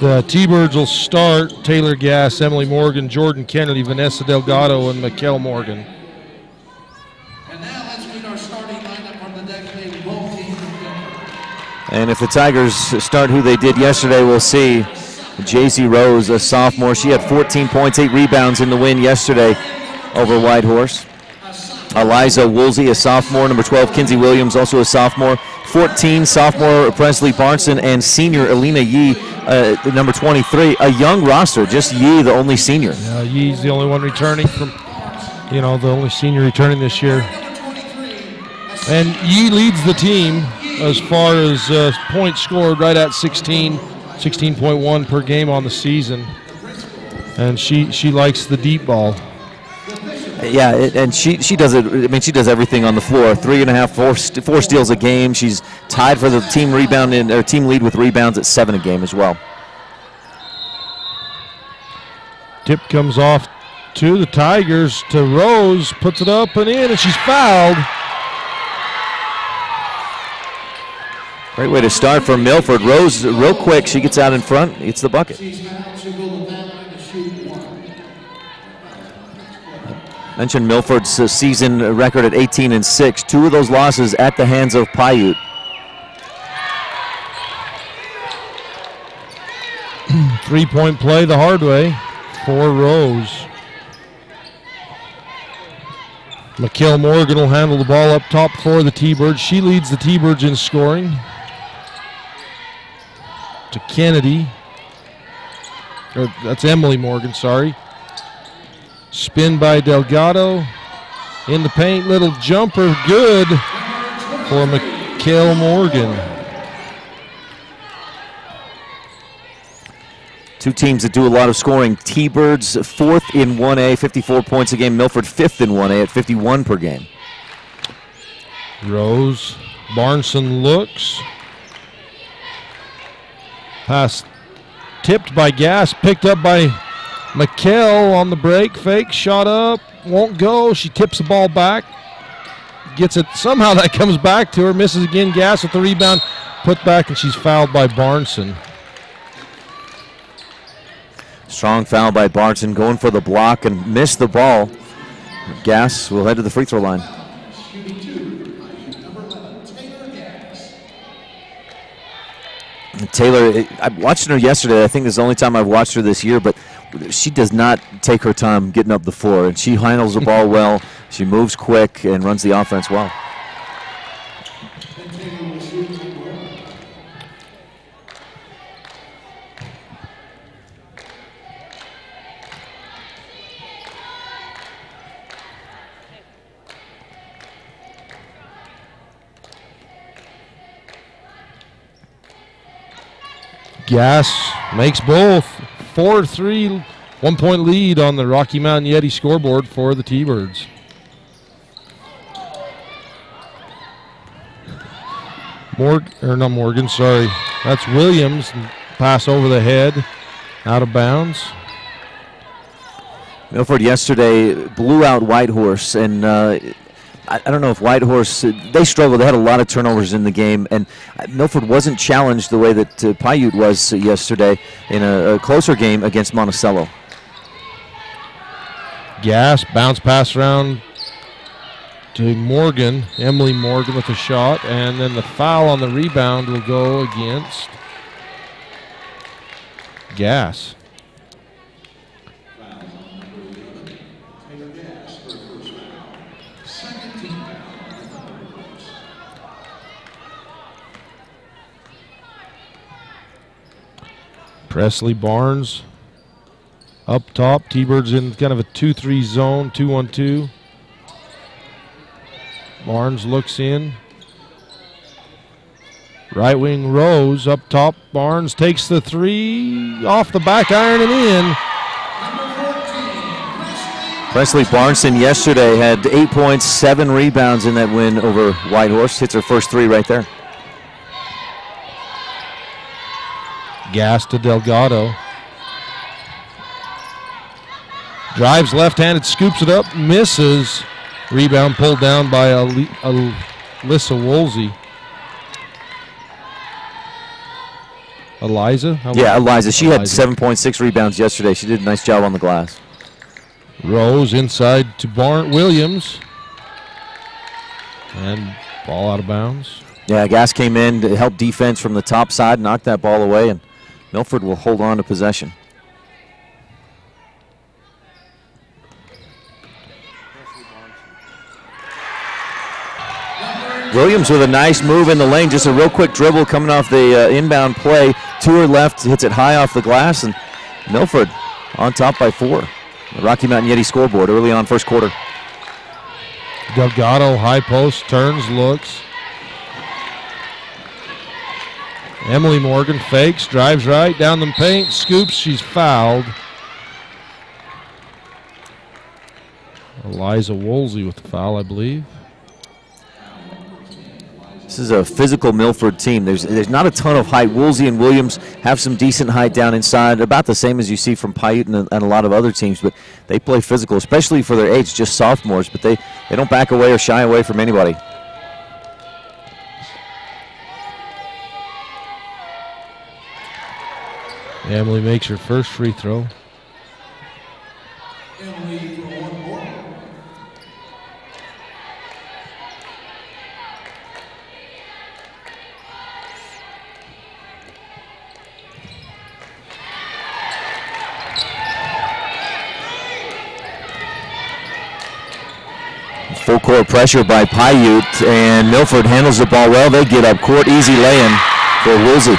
The T-Birds will start Taylor Gass, Emily Morgan, Jordan Kennedy, Vanessa Delgado, and Mikkel Morgan. And now let's meet our starting lineup on the deck today. Both teams. And if the Tigers start who they did yesterday, we'll see JC Rose, a sophomore. She had 14 points, 8 rebounds in the win yesterday over Whitehorse. Eliza Woolsey, a sophomore. Number 12, Kinsey Williams, also a sophomore. 14, sophomore Presley Barnson, and senior Alina Yee, number 23. A young roster, just Yee, the only senior. Yeah, Yee's the only one returning from, the only senior returning this year. And Yee leads the team as far as points scored, right at 16.1 per game on the season. And she likes the deep ball. Yeah, and she does it. I mean, she does everything on the floor. 3.5, 4 steals a game. She's tied for the team team lead with rebounds at 7 a game as well. Tip comes off to the Tigers, to Rose, puts it up and in, and she's fouled. Great way to start for Milford. Rose, real quick, she gets out in front, gets the bucket. Mentioned Milford's season record at 18-6. 2 of those losses at the hands of Piute. Three-point play the hard way for Rose. Mikkel Morgan will handle the ball up top for the T-Birds. She leads the T-Birds in scoring. To Kennedy. Or that's Emily Morgan, sorry. Spin by Delgado. In the paint, little jumper, good for Mikkel Morgan. 2 teams that do a lot of scoring. T-Birds 4th in 1A, 54 points a game. Milford 5th in 1A at 51 per game. Rose, Barnson looks. Pass tipped by Gass, picked up by Mikkel on the break. Fake, shot up, won't go. She tips the ball back. Gets it, somehow that comes back to her. Misses again, Gass with the rebound. Put back, and she's fouled by Barnson. Strong foul by Barnson, going for the block and missed the ball. Gass will head to the free throw line. Taylor, I watched her yesterday. I think this is the only time I've watched her this year, but she does not take her time getting up the floor, and she handles the ball well. She moves quick and runs the offense well. Gass makes both. 4-3, 1-point lead on the Rocky Mountain Yeti scoreboard for the T-Birds. Not Morgan, sorry. That's Williams. Pass over the head, out of bounds. Milford yesterday blew out Whitehorse, and I don't know if Whitehorse, they struggled. They had a lot of turnovers in the game, and Milford wasn't challenged the way that Piute was yesterday in a closer game against Monticello. Gass, bounce pass around to Morgan, Emily Morgan with a shot, and then the foul on the rebound will go against Gass. Presley Barnes up top. T-Birds in kind of a 2-3 zone, 2-1-2. Barnes looks in. Right wing Rose up top. Barnes takes the 3 off the back iron and in. Presley Barnson yesterday had 8 points, 7 rebounds in that win over Whitehorse. Hits her first 3 right there. Gass to Delgado. Drives left-handed, scoops it up, misses. Rebound pulled down by Alyssa Woolsey. Eliza? Yeah, Eliza. She had 7.6 rebounds yesterday. She did a nice job on the glass. Rose inside to Williams. And ball out of bounds. Yeah, Gass came in to help defense from the top side, knocked that ball away, and Milford will hold on to possession. Williams with a nice move in the lane, just a real quick dribble coming off the inbound play. To her left, hits it high off the glass, and Milford on top by 4. The Rocky Mountain Yeti scoreboard early on first quarter. Delgado, high post, turns, looks. Emily Morgan fakes, drives right down the paint, scoops, she's fouled. Eliza Woolsey with the foul, I believe. This is a physical Milford team. There's not a ton of height. Woolsey and Williams have some decent height down inside, about the same as you see from Piute and a lot of other teams, but they play physical, especially for their age, just sophomores, but they don't back away or shy away from anybody. Emily makes her first free throw. Emily for 1 more. Full court pressure by Piute, and Milford handles the ball well. They get up court, easy lay-in for Woolsey.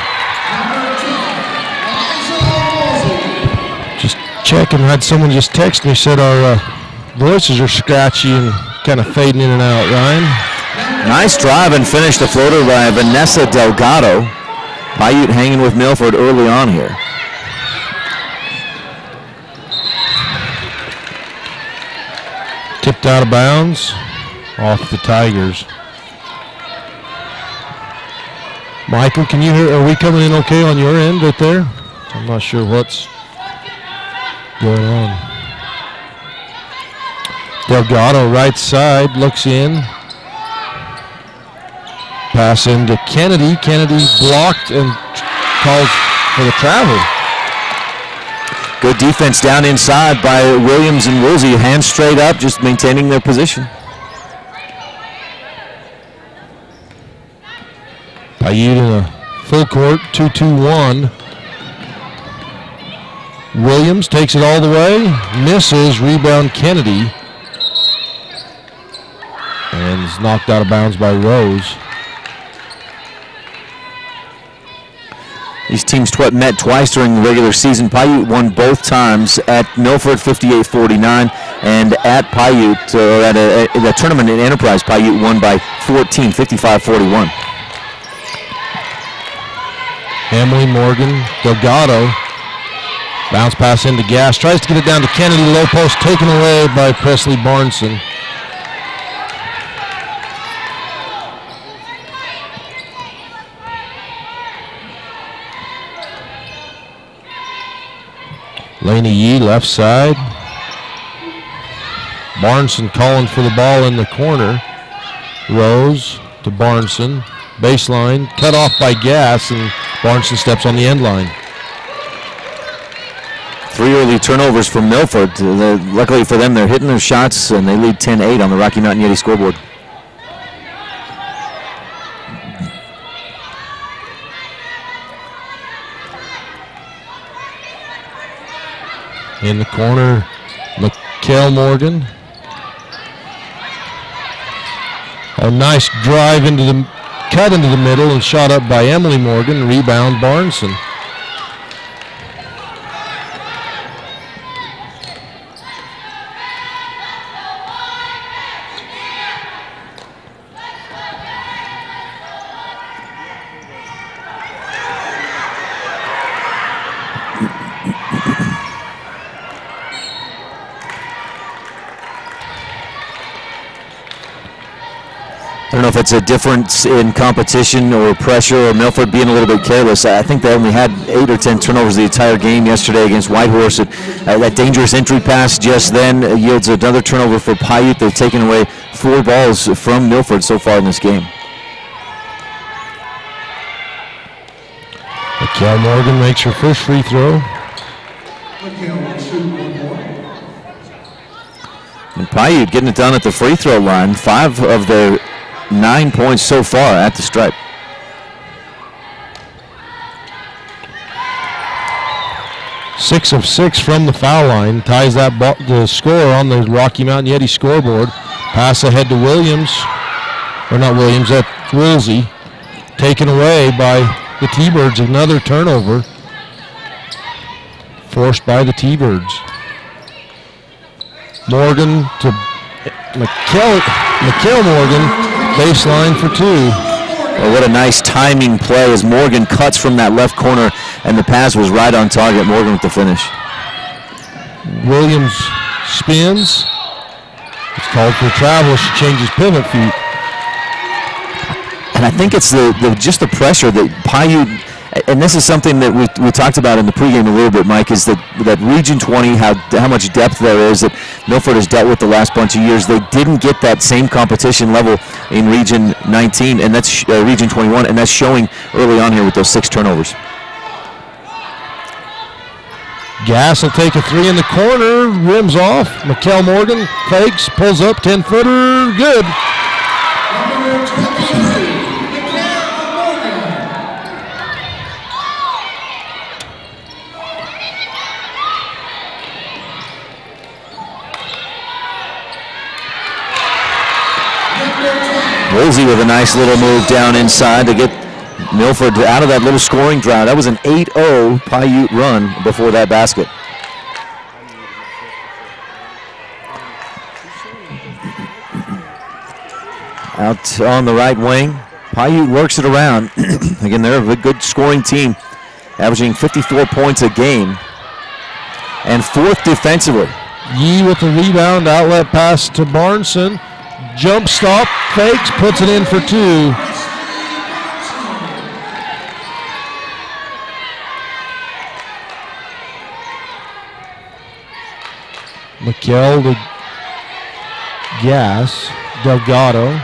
Just checking, had someone just text me, said our voices are scratchy and kind of fading in and out, Ryan. Nice drive and finish the floater by Vanessa Delgado. Piute hanging with Milford early on here. Tipped out of bounds, off the Tigers. Michael, can you hear, are we coming in okay on your end right there? I'm not sure what's going on. Delgado right side, looks in. Pass into Kennedy. Kennedy blocked and calls for the travel. Good defense down inside by Williams and Woolsey. Hands straight up, just maintaining their position. Piute in a full court, 2-2-1. Williams takes it all the way, misses, rebound Kennedy. And is knocked out of bounds by Rose. These teams met twice during the regular season. Piute won both times at Milford, 58-49, and at Piute, or at a tournament in Enterprise, Piute won by 14, 55-41. Emily Morgan, Delgado, bounce pass into Gass, tries to get it down to Kennedy, low post taken away by Presley Barneson. Laney Yee, left side. Barneson calling for the ball in the corner. Rose to Barneson. Baseline, cut off by Gass, and Barneson steps on the end line. 3 early turnovers from Milford. Luckily for them, they're hitting their shots, and they lead 10-8 on the Rocky Mountain Yeti scoreboard. In the corner, Mikkel Morgan. A nice drive into the cut into the middle and shot up by Emily Morgan. Rebound Barneson. I don't know if it's a difference in competition or pressure or Milford being a little bit careless. I think they only had 8 or 10 turnovers the entire game yesterday against Whitehorse. That dangerous entry pass just then yields another turnover for Piute. They've taken away 4 balls from Milford so far in this game. A Mikkel Morgan makes her first free throw. And Piute getting it done at the free throw line. 5 of their 9 points so far at the stripe. Six of 6 from the foul line. Ties that the score on the Rocky Mountain Yeti scoreboard. Pass ahead to Williams. Or not Williams, that's Woolsey. Taken away by the T-Birds. Another turnover. Forced by the T-Birds. Morgan to Mikkel Morgan, baseline for 2. Oh, what a nice timing play as Morgan cuts from that left corner, and the pass was right on target. Morgan with the finish. Williams spins. It's called for travel. She changes pivot feet. And I think it's just the pressure that Piute, and this is something that we talked about in the pregame a little bit, Mike, is that Region 20, how much depth there is that Milford has dealt with the last bunch of years. They didn't get that same competition level in Region 19, and that's Region 21, and that's showing early on here with those 6 turnovers. Gass will take a 3 in the corner, rims off. Mikkel Morgan fakes, pulls up, 10-footer, good. Woolsey with a nice little move down inside to get Milford out of that little scoring drought. That was an 8-0 Piute run before that basket. Out on the right wing, Piute works it around. Again, they're a good scoring team, averaging 54 points a game and 4th defensively. Yee with the rebound, outlet pass to Barneson. Jump stop, fakes, puts it in for 2. Mikkel to Gass, Delgado.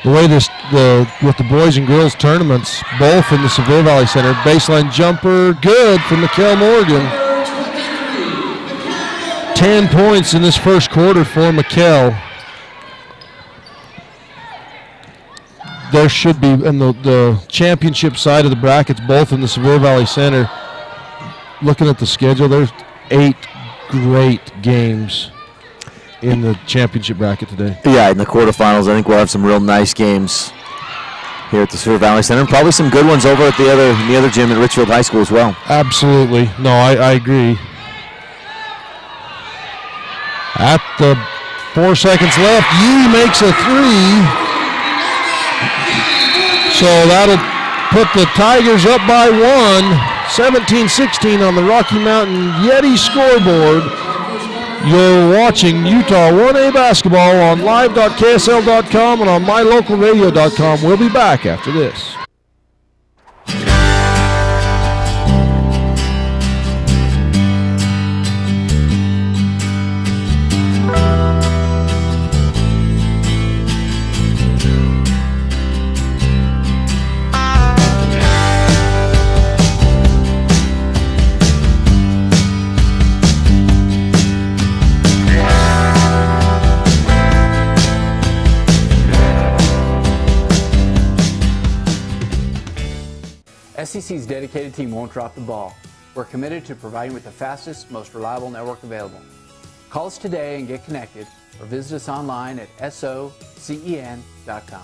The way with the boys and girls tournaments, both in the Severe Valley Center, baseline jumper, good for Mikkel Morgan. 10 points in this first quarter for Mikkel. There should be, in the championship side of the brackets, both in the Severe Valley Center. Looking at the schedule, there's 8 great games in the championship bracket today. Yeah, in the quarterfinals, I think we'll have some real nice games here at the Severe Valley Center. And probably some good ones over at the other gym at Richfield High School as well. Absolutely. No, I agree. At the 4 seconds left, Yee makes a 3. So that'll put the Tigers up by 1, 17-16 on the Rocky Mountain Yeti scoreboard. You're watching Utah 1A basketball on live.ksl.com and on mylocalradio.com. We'll be back after this. SEC's dedicated team won't drop the ball. We're committed to providing with the fastest, most reliable network available. Call us today and get connected, or visit us online at socen.com.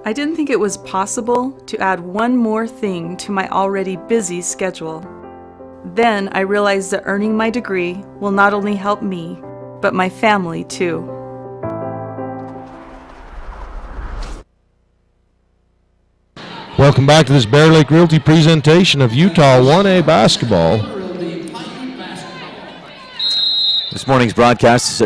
I didn't think it was possible to add one more thing to my already busy schedule. Then I realized that earning my degree will not only help me, but my family too. Welcome back to this Bear Lake Realty presentation of Utah 1A basketball. This morning's broadcast,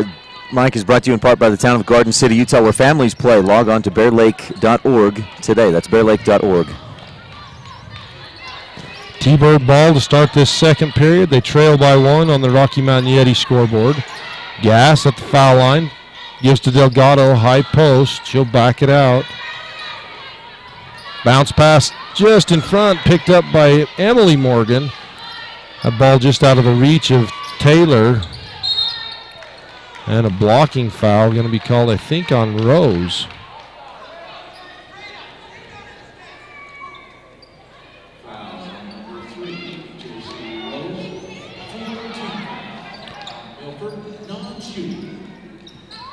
Mike, is brought to you in part by the town of Garden City, Utah, where families play. Log on to bearlake.org today. That's bearlake.org. T-Bird ball to start this second period. They trail by 1 on the Rocky Mountain Yeti scoreboard. Gass at the foul line. Gives to Delgado, high post. She'll back it out. Bounce pass just in front, picked up by Emily Morgan. That ball just out of the reach of Taylor. And a blocking foul going to be called, I think, on Rose.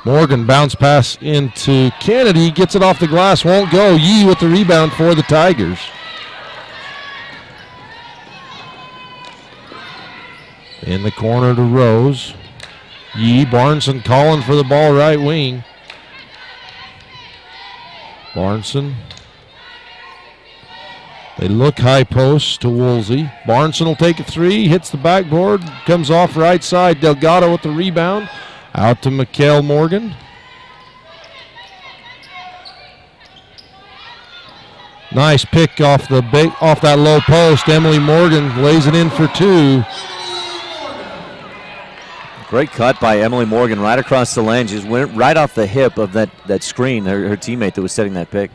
Morgan bounce pass into Kennedy, gets it off the glass, won't go. Yee with the rebound for the Tigers. In the corner to Rose. Yee, Barneson calling for the ball right wing. Barneson. They look high post to Woolsey. Barneson will take a 3, hits the backboard, comes off right side. Delgado with the rebound. Out to Mikkel Morgan. Nice pick off that low post. Emily Morgan lays it in for 2. Great cut by Emily Morgan right across the lane. Just went right off the hip of that screen, her teammate that was setting that pick.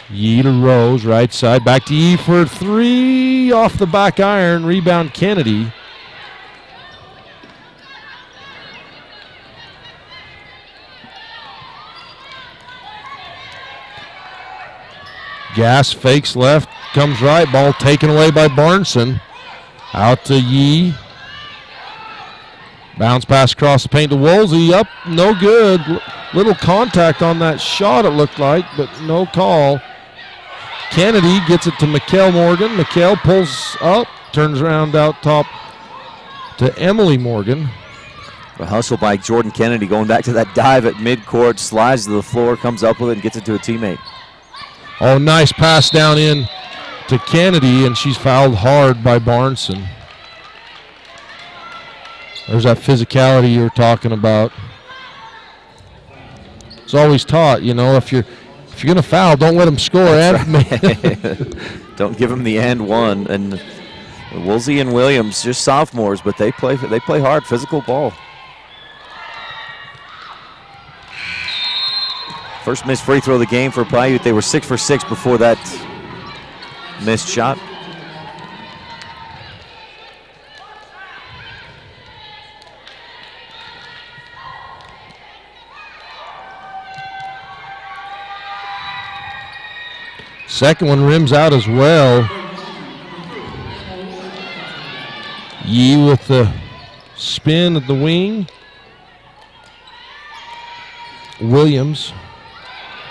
Yee to Rose, right side. Back to Yee for 3 off the back iron. Rebound Kennedy. Gass fakes left, comes right, ball taken away by Barneson. Out to Yee. Bounce pass across the paint to Woolsey, up, no good. Little contact on that shot it looked like, but no call. Kennedy gets it to Mikkel Morgan. Mikkel pulls up, turns around out top to Emily Morgan. A hustle by Jordan Kennedy going back to that dive at midcourt, slides to the floor, comes up with it and gets it to a teammate. Oh, nice pass down in to Kennedy, and she's fouled hard by Barneson. There's that physicality you were talking about. It's always taught, you know, if you're going to foul, don't let them score. Don't give them the and one. And Woolsey and Williams, just sophomores, but they play hard, physical ball. First missed free throw of the game for Piute. They were 6 for 6 before that missed shot. Second one rims out as well. Yee with the spin at the wing. Williams.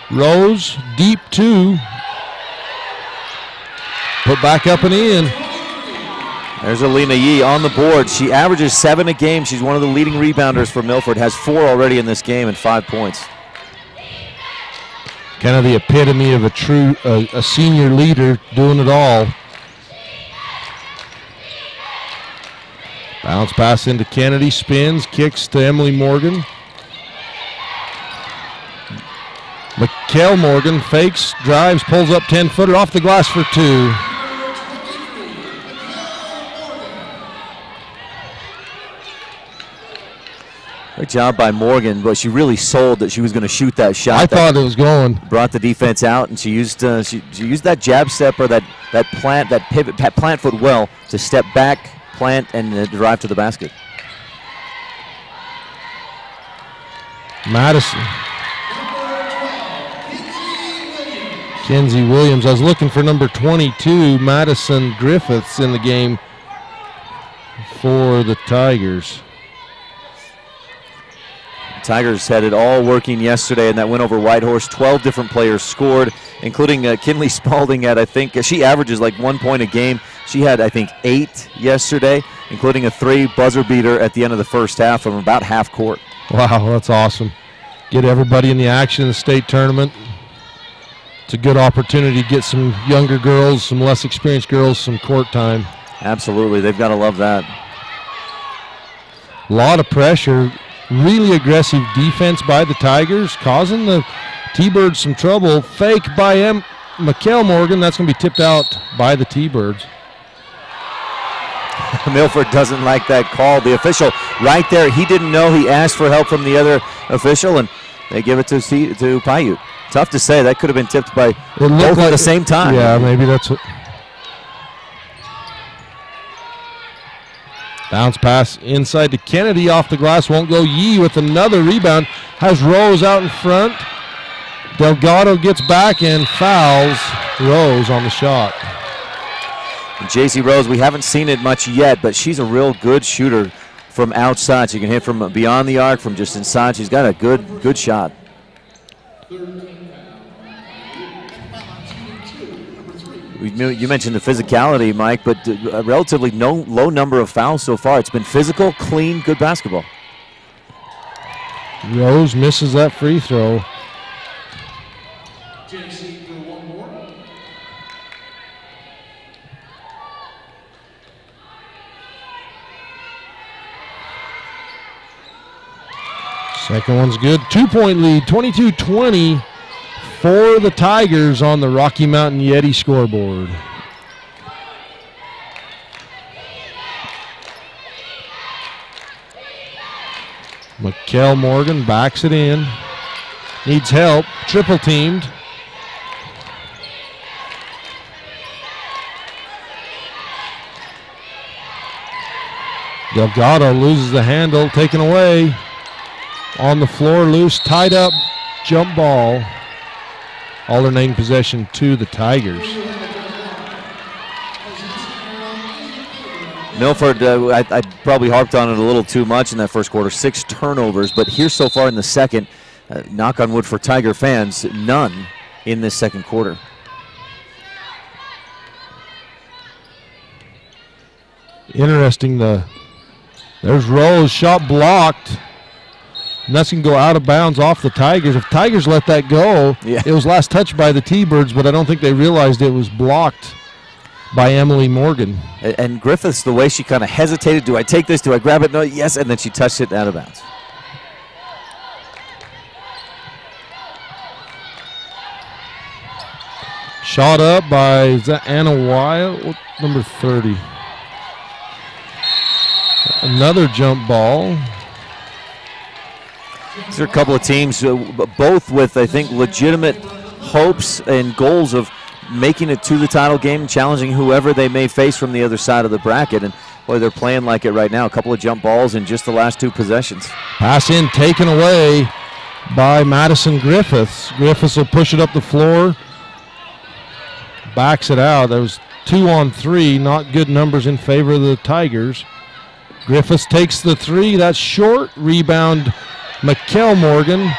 Rose, deep 2. Put back up and in. There's Alina Yee on the board. She averages 7 a game. She's one of the leading rebounders for Milford. Has 4 already in this game and 5 points. Kind of the epitome of a senior leader doing it all. Bounce pass into Kennedy, spins, kicks to Emily Morgan. Mikkel Morgan fakes, drives, pulls up 10-footer off the glass for 2. Great job by Morgan, but she really sold that she was going to shoot that shot. I thought it was going. Brought the defense out, and she used that jab step or that pivot, plant foot well to step back, plant, and drive to the basket. Madison. Kenzie Williams. I was looking for number 22, Madison Griffiths, in the game for the Tigers. Tigers had it all working yesterday in that win over Whitehorse. 12 different players scored, including Kinley Spalding at, I think, she averages like 1 point a game. She had, I think, 8 yesterday, including a 3 buzzer beater at the end of the first half from about half court. Wow, that's awesome. Get everybody in the action in the state tournament. It's a good opportunity to get some younger girls, some less experienced girls, some court time. Absolutely, they've got to love that. A lot of pressure. Really aggressive defense by the Tigers, causing the T-Birds some trouble. Fake by Mikhail Morgan. That's going to be tipped out by the T-Birds. Milford doesn't like that call. The official right there, he didn't know. He asked for help from the other official, and they give it to Piute. Tough to say. That could have been tipped by both at the same time. Yeah, maybe that's what. Bounce pass inside to Kennedy, off the glass, won't go. Yee with another rebound, has Rose out in front. Delgado gets back and fouls Rose on the shot. JC Rose, we haven't seen it much yet, but she's a real good shooter from outside. She can hit from beyond the arc, from just inside. She's got a good shot. You mentioned the physicality, Mike, but a relatively low number of fouls so far. It's been physical, clean, good basketball. Rose misses that free throw. Second one's good. 2-point lead, 22-20 for the Tigers on the Rocky Mountain Yeti scoreboard. Mikhail Morgan backs it in. Needs help. Triple teamed. Delgado loses the handle, taken away. On the floor, loose, tied up, jump ball. Alternating possession to the Tigers. Milford, I probably harped on it a little too much in that first quarter. 6 turnovers, but here so far in the second, knock on wood for Tiger fans, none in this second quarter. Interesting, there's Rose, shot blocked. And that's going to go out of bounds off the Tigers. If Tigers let that go, It was last touched by the T-Birds, but I don't think they realized it was blocked by Emily Morgan. And Griffiths, the way she kind of hesitated, do I take this, do I grab it? No, yes, and then she touched it out of bounds. Shot up by, is that Anna Wild? Number 30. Another jump ball. These are a couple of teams, both with, I think, legitimate hopes and goals of making it to the title game, challenging whoever they may face from the other side of the bracket. And, boy, they're playing like it right now. A couple of jump balls in just the last 2 possessions. Pass in, taken away by Madison Griffiths. Griffiths will push it up the floor. Backs it out. There was 2 on 3, not good numbers in favor of the Tigers. Griffiths takes the 3, that's short. Rebound, Mikhail Morgan.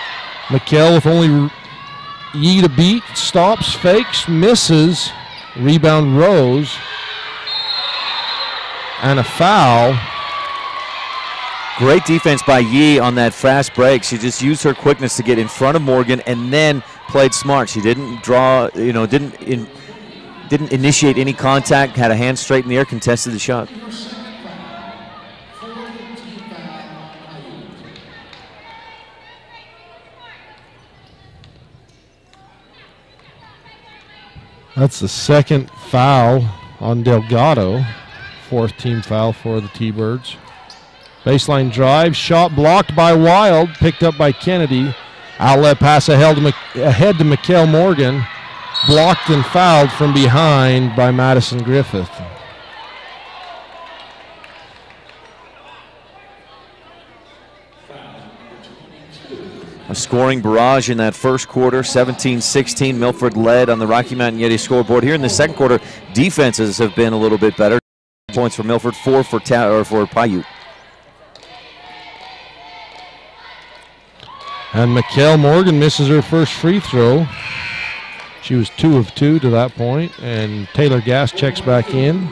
Mikhail with only Yee to beat, stops, fakes, misses. Rebound Rose. And a foul. Great defense by Yee on that fast break. She just used her quickness to get in front of Morgan and then played smart. She didn't draw, didn't initiate any contact, had a hand straight in the air, contested the shot. That's the second foul on Delgado. 4th team foul for the T-Birds. Baseline drive, shot blocked by Wild, picked up by Kennedy. Outlet pass ahead to Mikhail Morgan. Blocked and fouled from behind by Madison Griffith. A scoring barrage in that first quarter, 17-16. Milford led on the Rocky Mountain Yeti scoreboard. Here in the second quarter, defenses have been a little bit better. Points for Milford, 4 for Piute. And Mikhail Morgan misses her first free throw. She was 2 of 2 to that point, and Taylor Gass checks back in.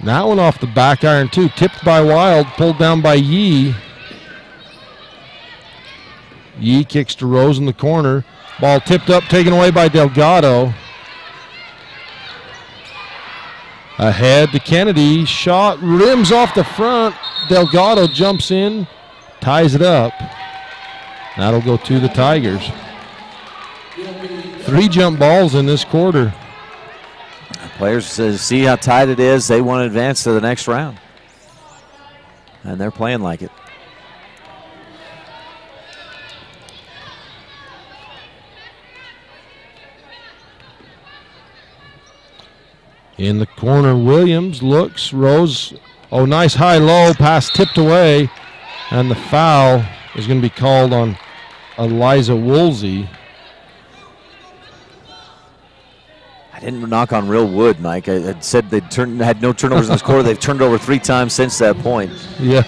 That one off the back iron too, tipped by Wild, pulled down by Yee. Yee kicks to Rose in the corner. Ball tipped up, taken away by Delgado. Ahead to Kennedy. Shot rims off the front. Delgado jumps in, ties it up. That'll go to the Tigers. 3 jump balls in this quarter. Players see how tight it is. They want to advance to the next round. And they're playing like it. In the corner, Williams looks, Rose, oh, nice high-low, pass tipped away, and the foul is going to be called on Eliza Woolsey. I didn't knock on real wood, Mike. I said they had no turnovers in this quarter. They've turned over 3 times since that point. Yeah.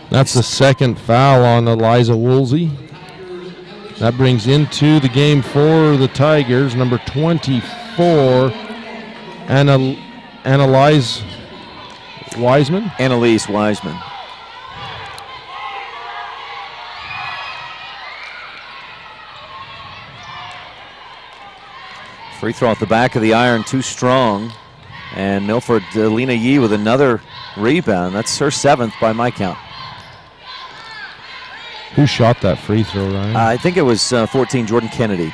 That's the second foul on Eliza Woolsey. That brings into the game for the Tigers, number 24, Annalise Wiseman. Annalise Wiseman. Free throw off the back of the iron, too strong. And Milford, Lena Yee with another rebound. That's her 7th by my count. Who shot that free throw, Ryan? I think it was 14, Jordan Kennedy.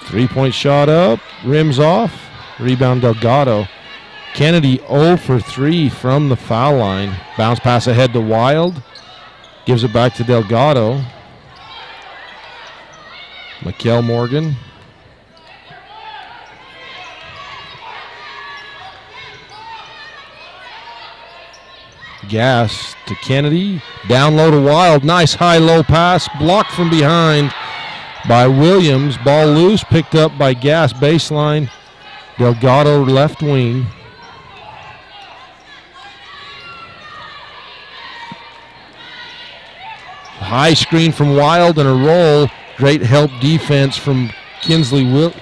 3-point shot up, rims off, rebound Delgado. Kennedy 0 for 3 from the foul line. Bounce pass ahead to Wild, gives it back to Delgado. Mikkel Morgan. Gass to Kennedy, down low to Wild, nice high-low pass, blocked from behind by Williams, ball loose, picked up by Gass, baseline, Delgado left wing. High screen from Wild and a roll, great help defense from Kinsley Williams.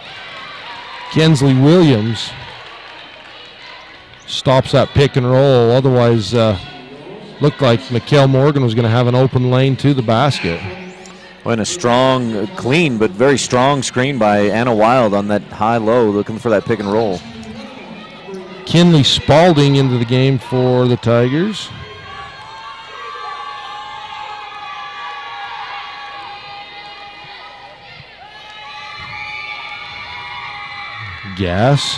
Stops that pick and roll, otherwise looked like Mikkel Morgan was going to have an open lane to the basket. Well, and a strong, clean, but very strong screen by Anna Wild on that high-low, looking for that pick and roll. Kinley Spalding into the game for the Tigers. Gass.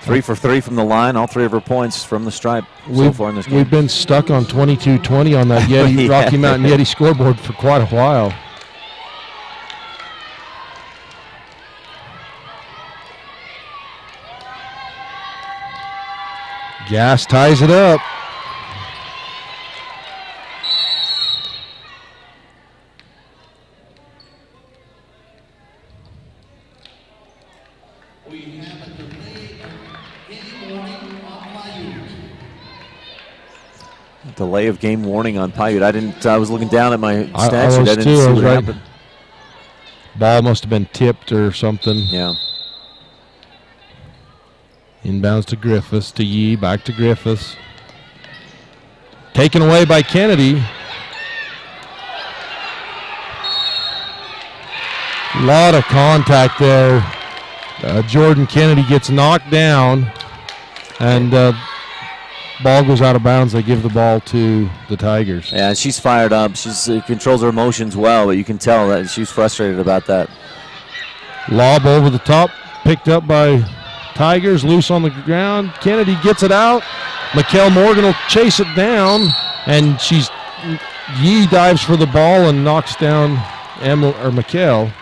3 for 3 from the line, all 3 of her points from the stripe so far in this game. We've been stuck on 22-20 on that Yeti, Yeah. Rocky Mountain Yeti scoreboard for quite a while. Gass ties it up. Delay of game warning on Piute. I was looking down at my stat sheet. I didn't too. see I was what right. happened. Ball must have been tipped or something. Yeah. Inbounds to Griffiths, to Yee, back to Griffiths. Taken away by Kennedy. A lot of contact there. Jordan Kennedy gets knocked down, and ball goes out of bounds. They give the ball to the Tigers. Yeah, she's fired up. She controls her emotions well, but you can tell that she's frustrated about that. Lob over the top, picked up by Tigers, loose on the ground. Kennedy gets it out. Mikkel Morgan will chase it down, and Yee dives for the ball and knocks down Mikkel.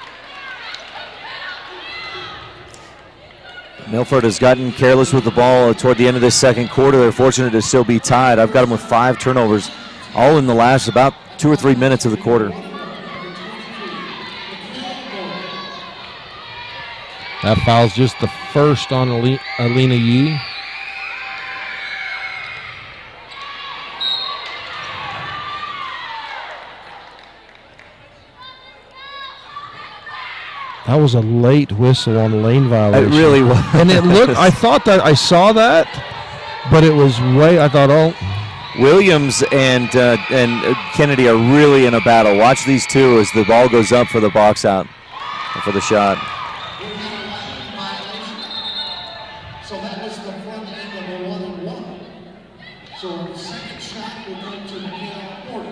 Milford has gotten careless with the ball toward the end of this second quarter. They're fortunate to still be tied. I've got them with 5 turnovers, all in the last about 2 or 3 minutes of the quarter. That foul's just the first on Alina Yee. That was a late whistle on the lane violation. It really was. And it looked, I thought that I saw that, but it was I thought, oh. Williams and Kennedy are really in a battle. Watch these two as the ball goes up for the box out. for the shot. So that was the front end of a 1-and-1. So the second shot will go to Milford.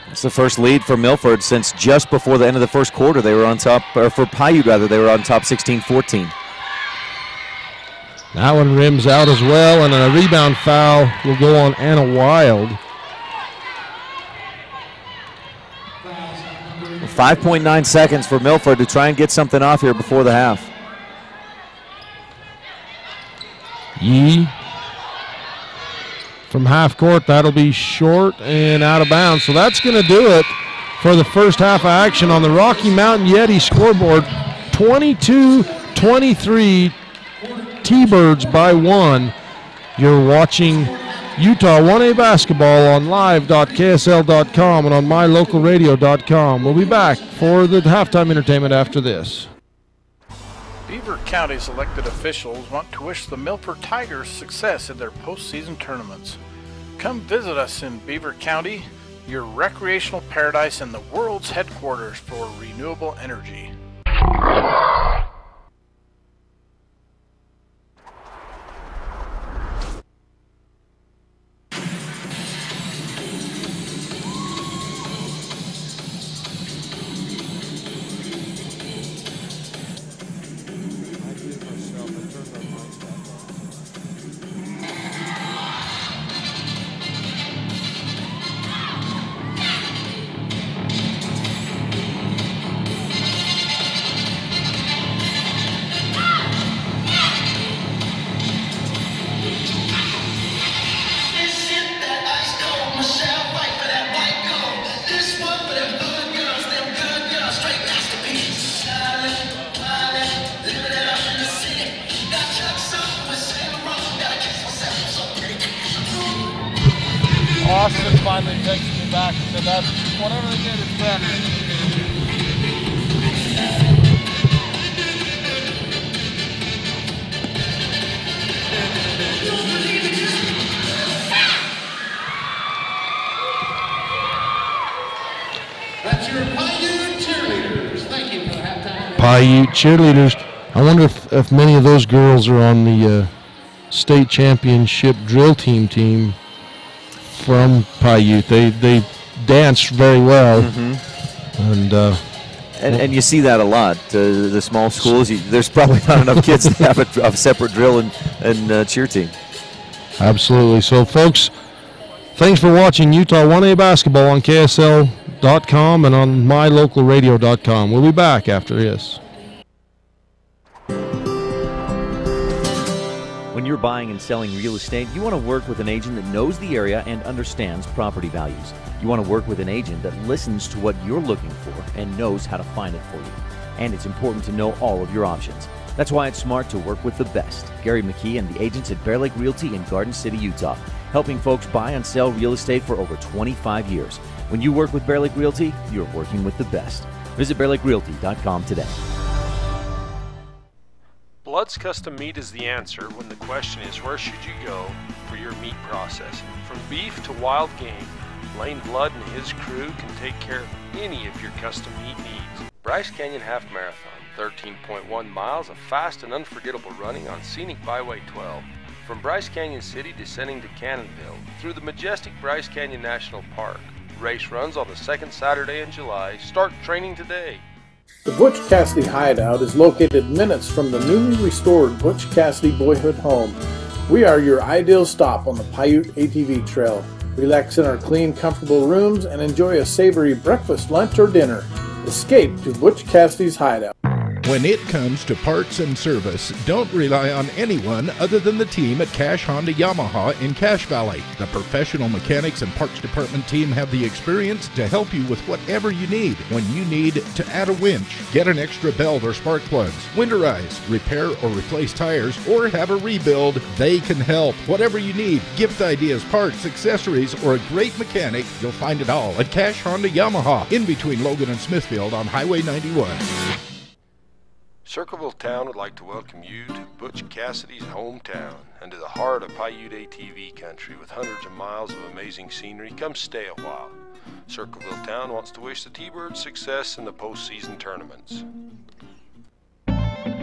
It's the first lead for Milford since just before the end of the first quarter. They were on top, or for Piute rather, they were on top 16-14. That one rims out as well, and a rebound foul will go on Anna Wild. 5.9 seconds for Milford to try and get something off here before the half. Yee from half court, that'll be short and out of bounds. So that's going to do it for the first half of action on the Rocky Mountain Yeti scoreboard. 22-23 T-Birds by 1. You're watching Utah 1A basketball on live.ksl.com and on mylocalradio.com. We'll be back for the halftime entertainment after this. Beaver County's elected officials want to wish the Milford Tigers success in their postseason tournaments. Come visit us in Beaver County, your recreational paradise and the world's headquarters for renewable energy. Austin finally texted me back and said that whatever they did is better. That's your Piute cheerleaders. Thank you for the halftime. Piute cheerleaders. I wonder if many of those girls are on the state championship drill team from Piute. They dance very well, and you see that a lot. The small schools, there's probably not enough kids to have a separate drill and cheer team. Absolutely. So, folks, thanks for watching Utah 1A basketball on KSL.com and on mylocalradio.com. We'll be back after this. When you're buying and selling real estate, you want to work with an agent that knows the area and understands property values. You want to work with an agent that listens to what you're looking for and knows how to find it for you. And it's important to know all of your options. That's why it's smart to work with the best. Gary McKee and the agents at Bear Lake Realty in Garden City, Utah, helping folks buy and sell real estate for over 25 years. When you work with Bear Lake Realty, you're working with the best. Visit bearlakerealty.com today. Blood's Custom Meat is the answer when the question is where should you go for your meat processing. From beef to wild game, Lane Blood and his crew can take care of any of your custom meat needs. Bryce Canyon Half Marathon, 13.1 miles of fast and unforgettable running on scenic Byway 12. From Bryce Canyon City descending to Cannonville through the majestic Bryce Canyon National Park. Race runs on the second Saturday in July. Start training today. The Butch Cassidy Hideout is located minutes from the newly restored Butch Cassidy Boyhood Home. We are your ideal stop on the Piute ATV Trail. Relax in our clean, comfortable rooms and enjoy a savory breakfast, lunch, or dinner. Escape to Butch Cassidy's Hideout. When it comes to parts and service, don't rely on anyone other than the team at Cash Honda Yamaha in Cache Valley. The professional mechanics and parts department team have the experience to help you with whatever you need. When you need to add a winch, get an extra belt or spark plugs, winterize, repair or replace tires, or have a rebuild, they can help. Whatever you need, gift ideas, parts, accessories, or a great mechanic, you'll find it all at Cash Honda Yamaha in between Logan and Smithfield on Highway 91. Circleville Town would like to welcome you to Butch Cassidy's hometown and to the heart of Piute ATV country with hundreds of miles of amazing scenery. Come stay a while. Circleville Town wants to wish the T-Birds success in the postseason tournaments.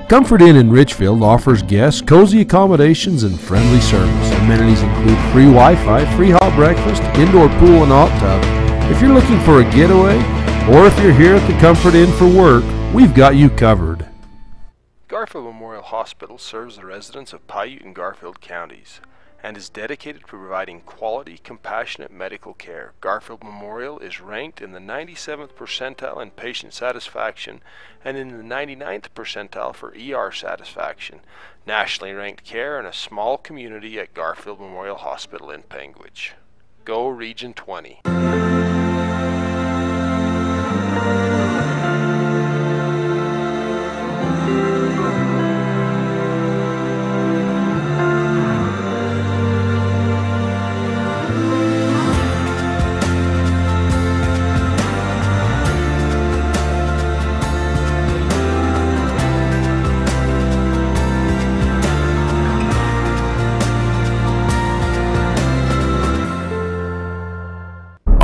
Comfort Inn in Richfield offers guests cozy accommodations and friendly service. Amenities include free Wi-Fi, free hot breakfast, indoor pool and hot tub. If you're looking for a getaway, or if you're here at the Comfort Inn for work, we've got you covered. Garfield Memorial Hospital serves the residents of Piute and Garfield counties and is dedicated to providing quality, compassionate medical care. Garfield Memorial is ranked in the 97th percentile in patient satisfaction and in the 99th percentile for ER satisfaction. Nationally ranked care in a small community at Garfield Memorial Hospital in Panguitch. Go Region 20.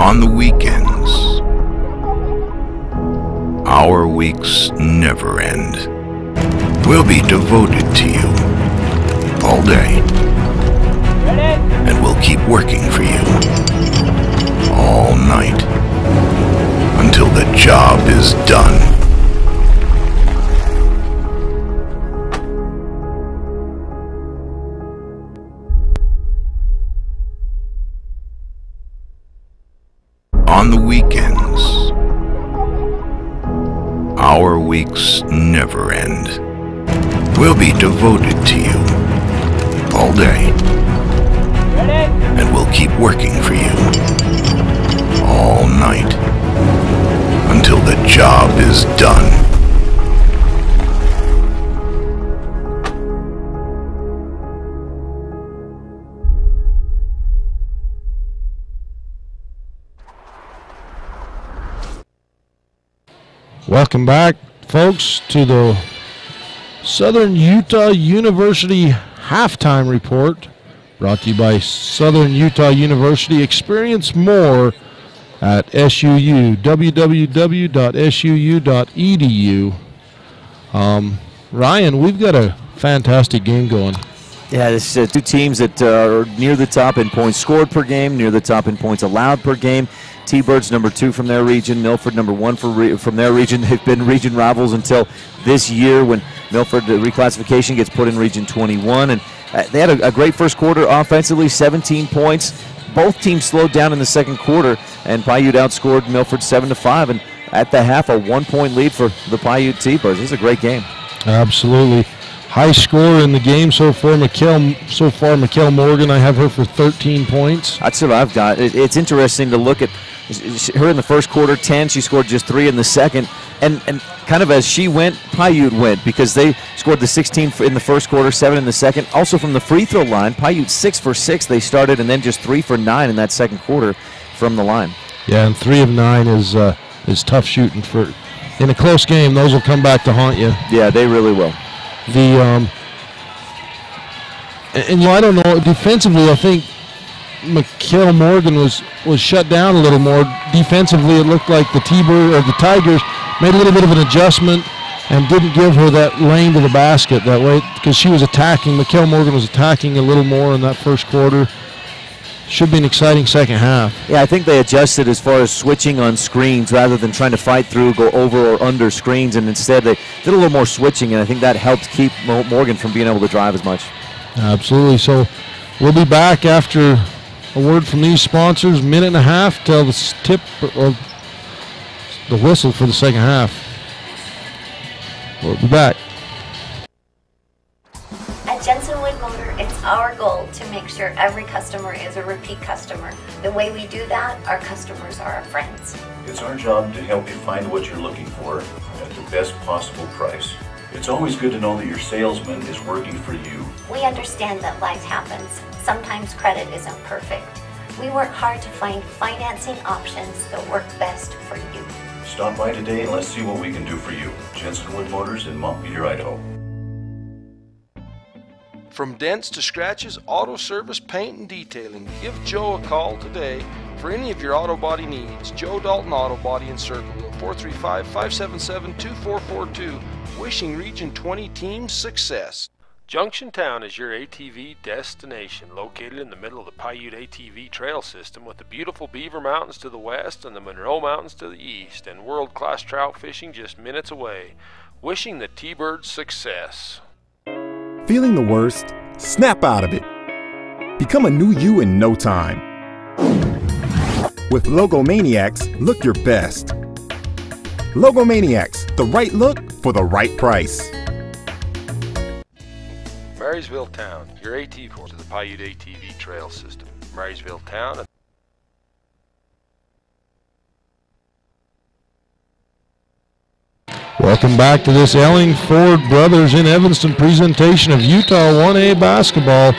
On the weekends, our weeks never end. We'll be devoted to you all day. And we'll keep working for you all night until the job is done. On the weekends, our weeks never end. We'll be devoted to you all day. And we'll keep working for you all night until the job is done. Welcome back, folks, to the Southern Utah University Halftime Report, brought to you by Southern Utah University. Experience more at SUU, www.suu.edu. Ryan, we've got a fantastic game going. Yeah, this is two teams that are near the top in points scored per game, near the top in points allowed per game. T-Birds number 2 from their region, Milford number 1 from their region. They've been region rivals until this year when Milford reclassification gets put in Region 21. And they had a great first quarter offensively, 17 points. Both teams slowed down in the second quarter, and Piute outscored Milford 7-5. And at the half, a 1-point lead for the Piute T-Birds. This is a great game. Absolutely. High score in the game so far, Mikkel Morgan. I have her for 13 points. That's what I've got. It's interesting to look at her in the first quarter, 10. She scored just 3 in the second. And kind of as she went, Piute went, because they scored the 16 in the first quarter, 7 in the second. Also from the free throw line, Piute 6 for 6 they started, and then just 3 for 9 in that second quarter from the line. Yeah, and 3 of 9 is tough shooting for in a close game. Those will come back to haunt you. Yeah, they really will. And I don't know, defensively, I think Mikkel Morgan was shut down a little more. Defensively, it looked like the Tigers made a little bit of an adjustment and didn't give her that lane to the basket that way, because she was attacking. Mikkel Morgan was attacking a little more in that first quarter. Should be an exciting second half. Yeah, I think they adjusted as far as switching on screens rather than trying to fight through, go over or under screens, and instead they did a little more switching, and I think that helped keep Morgan from being able to drive as much. Absolutely. So we'll be back after a word from these sponsors. Minute and a half till the tip or the whistle for the second half. We'll be back. At Jensen Wood Motor, it's our goal to make sure every customer is a repeat customer. The way we do that, our customers are our friends. It's our job to help you find what you're looking for at the best possible price. It's always good to know that your salesman is working for you. We understand that life happens. Sometimes credit isn't perfect. We work hard to find financing options that work best for you. Stop by today and let's see what we can do for you. Jensen Wood Motors in Montpelier, Idaho. From dents to scratches, auto service, paint, and detailing. Give Joe a call today for any of your auto body needs. Joe Dalton Auto Body in Circleville, 435-577-2442. Wishing Region 20 team success. Junction-Town is your ATV destination, located in the middle of the Piute ATV trail system with the beautiful Beaver Mountains to the west and the Monroe Mountains to the east, and world-class trout fishing just minutes away. Wishing the T-Birds success. Feeling the worst? Snap out of it. Become a new you in no time. With Logomaniacs, look your best. Logomaniacs, the right look for the right price. Marysville Town, your ATV to the Piute ATV trail system. Marysville Town. Welcome back to this Ellingford Brothers in Evanston presentation of Utah 1A basketball.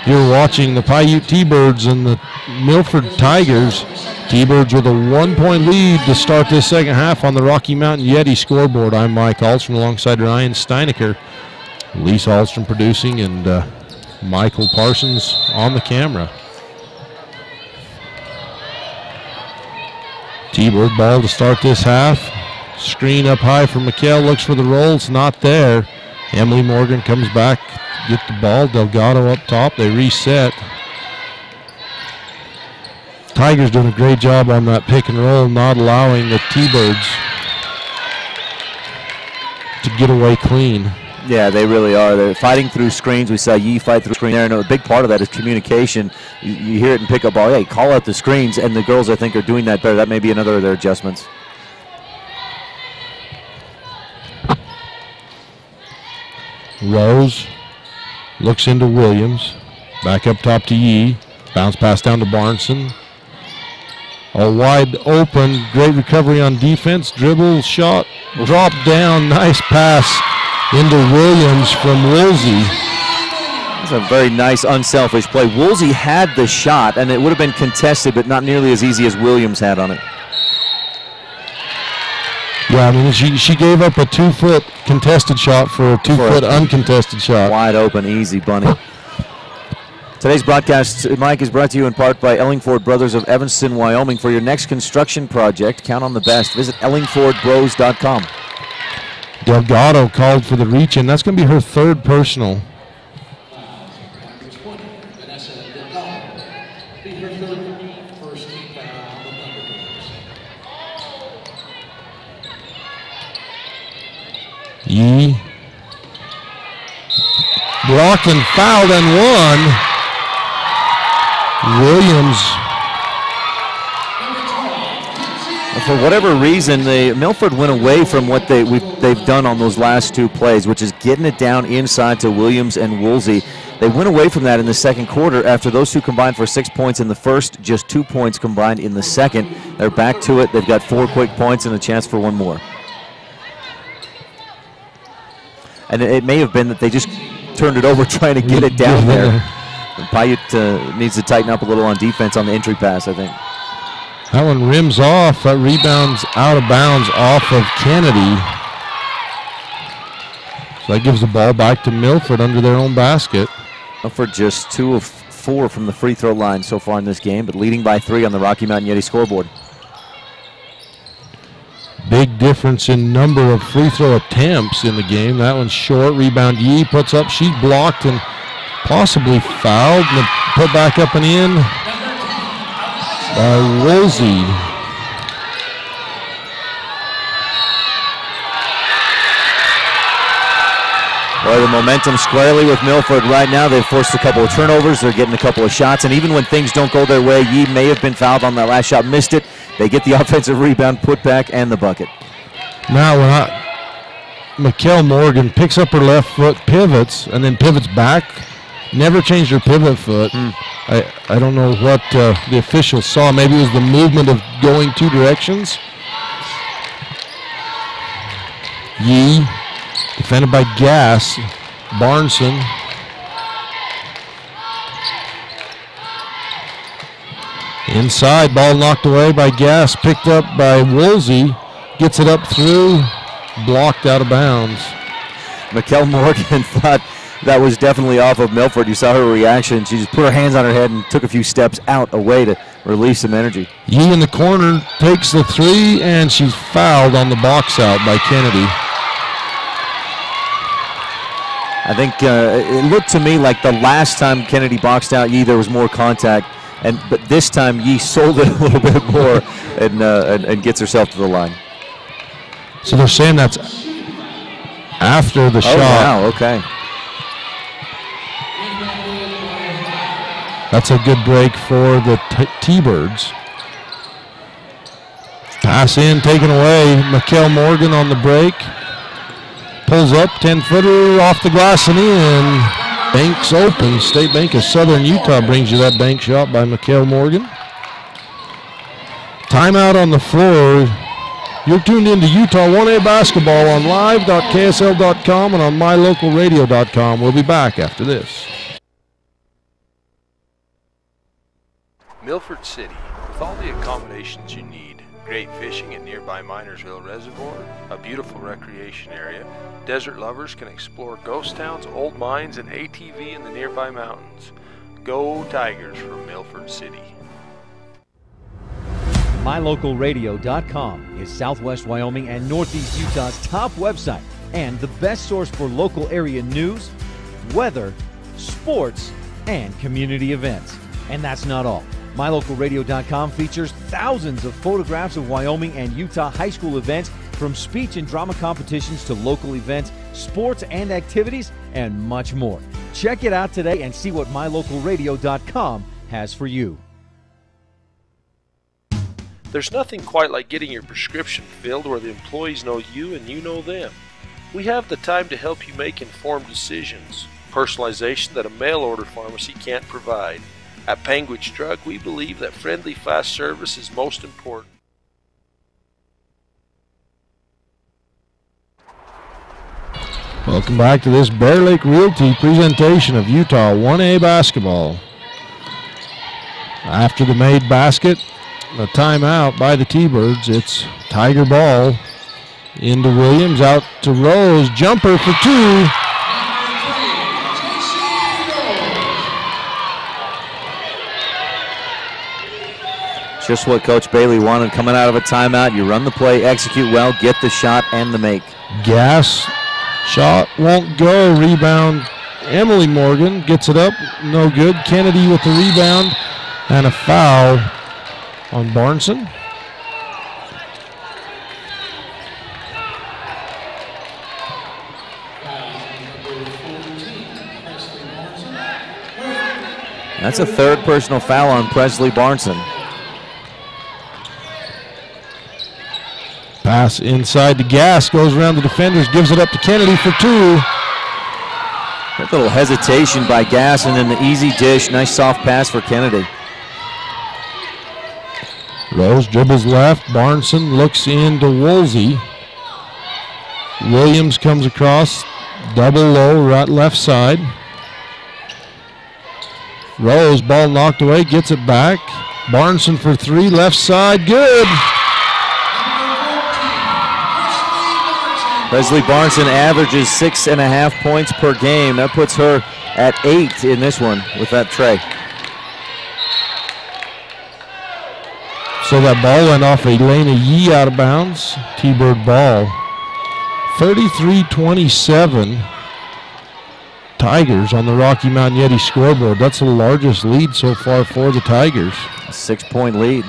You're watching the Piute T-Birds and the Milford Tigers. T-Birds with a 1-point lead to start this second half on the Rocky Mountain Yeti scoreboard. I'm Mike Alstrom alongside Ryan Steinecker. Lisa Alstrom producing, and Michael Parsons on the camera. T-Bird ball to start this half. Screen up high for McKell, looks for the roll, it's not there. Emily Morgan comes back, get the ball, Delgado up top, they reset. Tigers doing a great job on that pick and roll, not allowing the T-Birds to get away clean. Yeah, they really are. They're fighting through screens. We saw Yee fight through screen there, and a big part of that is communication. You hear it in pickup ball, hey, call out the screens, and the girls, I think, are doing that better. That may be another of their adjustments. Rose looks into Williams. Back up top to Yee. Bounce pass down to Barnson. All wide open. Great recovery on defense. Dribble, shot, drop down. Nice pass into Williams from Woolsey. That's a very nice, unselfish play. Woolsey had the shot, and it would have been contested, but not nearly as easy as Williams had on it. Yeah, I mean, she gave up a 2-foot contested shot for a 2-foot uncontested shot. Wide open, easy bunny. Today's broadcast, Mike, is brought to you in part by Ellingford Brothers of Evanston, Wyoming. For your next construction project, count on the best. Visit ellingfordbros.com. Delgado called for the reach, and that's going to be her third personal. Yee blocked and fouled and won. Williams. For whatever reason, Milford went away from what they've done on those last two plays, which is getting it down inside to Williams and Woolsey. They went away from that in the second quarter after those two combined for 6 points in the first, just 2 points combined in the second. They're back to it. They've got 4 quick points and a chance for one more. And it may have been that they just turned it over trying to get it down there. Piute needs to tighten up a little on defense on the entry pass, I think. That one rims off. That rebounds out of bounds off of Kennedy. So that gives the ball back to Milford under their own basket. Milford just 2 of 4 from the free throw line so far in this game, but leading by 3 on the Rocky Mountain Yeti scoreboard. Big difference in number of free throw attempts in the game. That one's short. Rebound Yee puts up. She's blocked and possibly fouled. And put back up and in by Woolsey. Boy, the momentum squarely with Milford right now. They've forced a couple of turnovers. They're getting a couple of shots. And even when things don't go their way, Yee may have been fouled on that last shot, missed it. They get the offensive rebound, put back, and the bucket. Now, McKell Morgan picks up her left foot, pivots, and then pivots back. Never changed her pivot foot. I don't know what the officials saw. Maybe it was the movement of going 2 directions. Yee, defended by Gass. Barnson. Inside, ball knocked away by Gass, picked up by Woolsey, gets it up through, blocked out of bounds. McKell Morgan thought that was definitely off of Milford. You saw her reaction. She just put her hands on her head and took a few steps out away to release some energy. Yee in the corner takes the three, and she's fouled on the box out by Kennedy. I think it looked to me like the last time Kennedy boxed out Yee, there was more contact, but this time Yee sold it a little bit more and gets herself to the line. So they're saying that's after the shot. Wow, okay. That's a good break for the T-Birds. Pass in, taken away. Mikkel Morgan on the break. Pulls up, 10-footer off the glass and in. Banks open. State Bank of Southern Utah brings you that bank shot by Mikkel Morgan. Timeout on the floor. You're tuned into Utah 1A basketball on live.ksl.com and on mylocalradio.com. We'll be back after this. Milford City, with all the accommodations you need, great fishing at nearby Minersville Reservoir, a beautiful recreation area, desert lovers can explore ghost towns, old mines, and ATV in the nearby mountains. Go Tigers from Milford City. MyLocalRadio.com is Southwest Wyoming and Northeast Utah's top website and the best source for local area news, weather, sports, and community events. And that's not all. MyLocalRadio.com features thousands of photographs of Wyoming and Utah high school events, from speech and drama competitions to local events, sports and activities, and much more. Check it out today and see what MyLocalRadio.com has for you. There's nothing quite like getting your prescription filled where the employees know you and you know them. We have the time to help you make informed decisions. Personalization that a mail-order pharmacy can't provide. At Panguitch Drug, we believe that friendly, fast service is most important. Welcome back to this Bear Lake Realty presentation of Utah 1A basketball. After the made basket, a timeout by the T-Birds. It's Tiger ball into Williams, out to Rose. Jumper for two. Just what Coach Bailey wanted coming out of a timeout. You run the play, execute well, get the shot and the make. Gas shot won't go. Rebound. Emily Morgan gets it up. No good. Kennedy with the rebound and a foul on Barnson. That's a third personal foul on Presley Barnson. Pass inside to Gas, goes around the defenders, gives it up to Kennedy for two. A little hesitation by Gas, and then the easy dish. Nice soft pass for Kennedy. Rose dribbles left. Barnson looks into Woolsey. Williams comes across, double low, right left side. Rose, ball knocked away, gets it back. Barnson for three, left side, good. Presley Barnson averages 6.5 points per game. That puts her at 8 in this one with that tray. So that ball went off Elena Yee out of bounds. T-Bird ball. 33-27. Tigers on the Rocky Mountain Yeti scoreboard. That's the largest lead so far for the Tigers. A 6-point lead.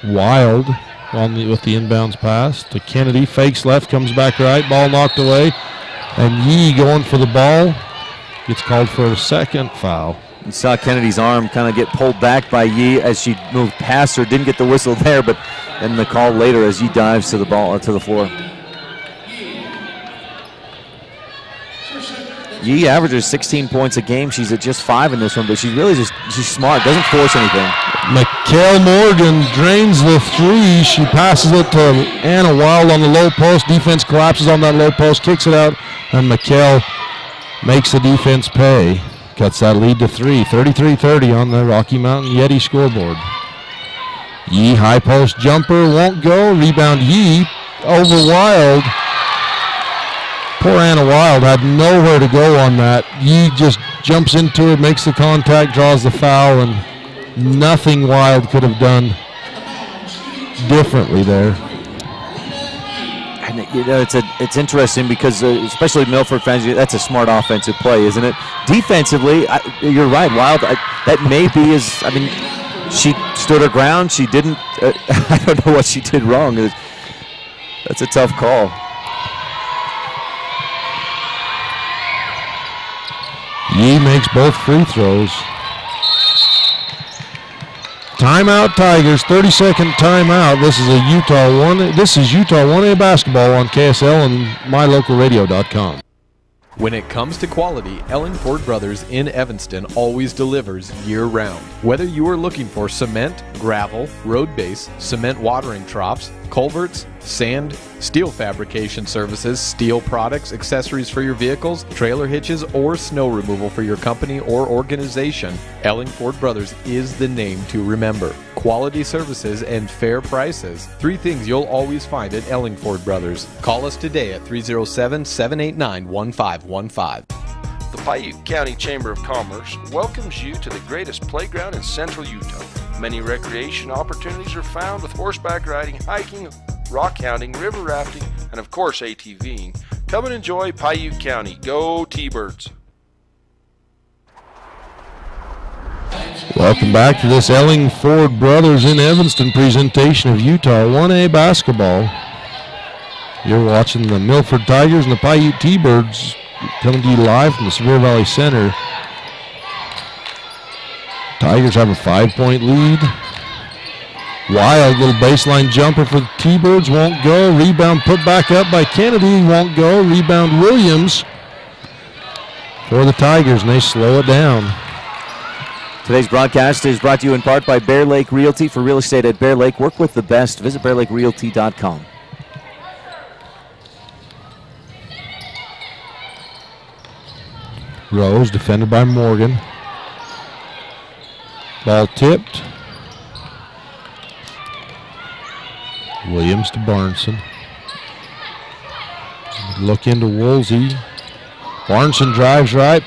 Wild with the inbounds pass to Kennedy. Fakes left, comes back right. Ball knocked away. And Yee going for the ball. Gets called for a second foul. You saw Kennedy's arm kind of get pulled back by Yee as she moved past her. Didn't get the whistle there, but then the call later as Yee dives to the ball, to the floor. Yee averages 16 points a game. She's at just 5 in this one, but she's really she's smart, doesn't force anything. Mikkel Morgan drains the three. She passes it to Anna Wild on the low post. Defense collapses on that low post, kicks it out, and Mikkel makes the defense pay. Cuts that lead to 3. 33-30 on the Rocky Mountain Yeti scoreboard. Yee high post jumper won't go. Rebound Yee over Wild. Poor Anna Wild had nowhere to go on that. Yee just jumps into it, makes the contact, draws the foul, and nothing Wild could have done differently there. And it's interesting because especially Milford fans, that's a smart offensive play, isn't it? Defensively, you're right. Wild, that may be I mean, she stood her ground. She didn't. I don't know what she did wrong. That's a tough call. Yee makes both free throws. Timeout Tigers, 30-second timeout. This is Utah 1A basketball on KSL and mylocalradio.com. When it comes to quality, Ellingford Brothers in Evanston always delivers year-round. Whether you are looking for cement, gravel, road base, cement watering troughs, culverts, sand, steel fabrication services, steel products, accessories for your vehicles, trailer hitches, or snow removal for your company or organization, Ellingford Brothers is the name to remember. Quality services and fair prices. 3 things you'll always find at Ellingford Brothers. Call us today at 307-789-1515. The Piute County Chamber of Commerce welcomes you to the greatest playground in central Utah. Many recreation opportunities are found with horseback riding, hiking, rock hounding, river rafting, and of course ATVing. Come and enjoy Piute County. Go T-Birds! Welcome back to this Ellingford Brothers in Evanston presentation of Utah 1A basketball. You're watching the Milford Tigers and the Piute T-Birds coming to you live from the Sevier Valley Center. Tigers have a 5-point lead. Wild little baseline jumper for the T-Birds, won't go. Rebound put back up by Kennedy, won't go. Rebound Williams for the Tigers, and they slow it down. Today's broadcast is brought to you in part by Bear Lake Realty. For real estate at Bear Lake, work with the best. Visit bearlakerealty.com. Rose defended by Morgan. Ball tipped. Williams to Barneson. Look into Woolsey. Barneson drives right.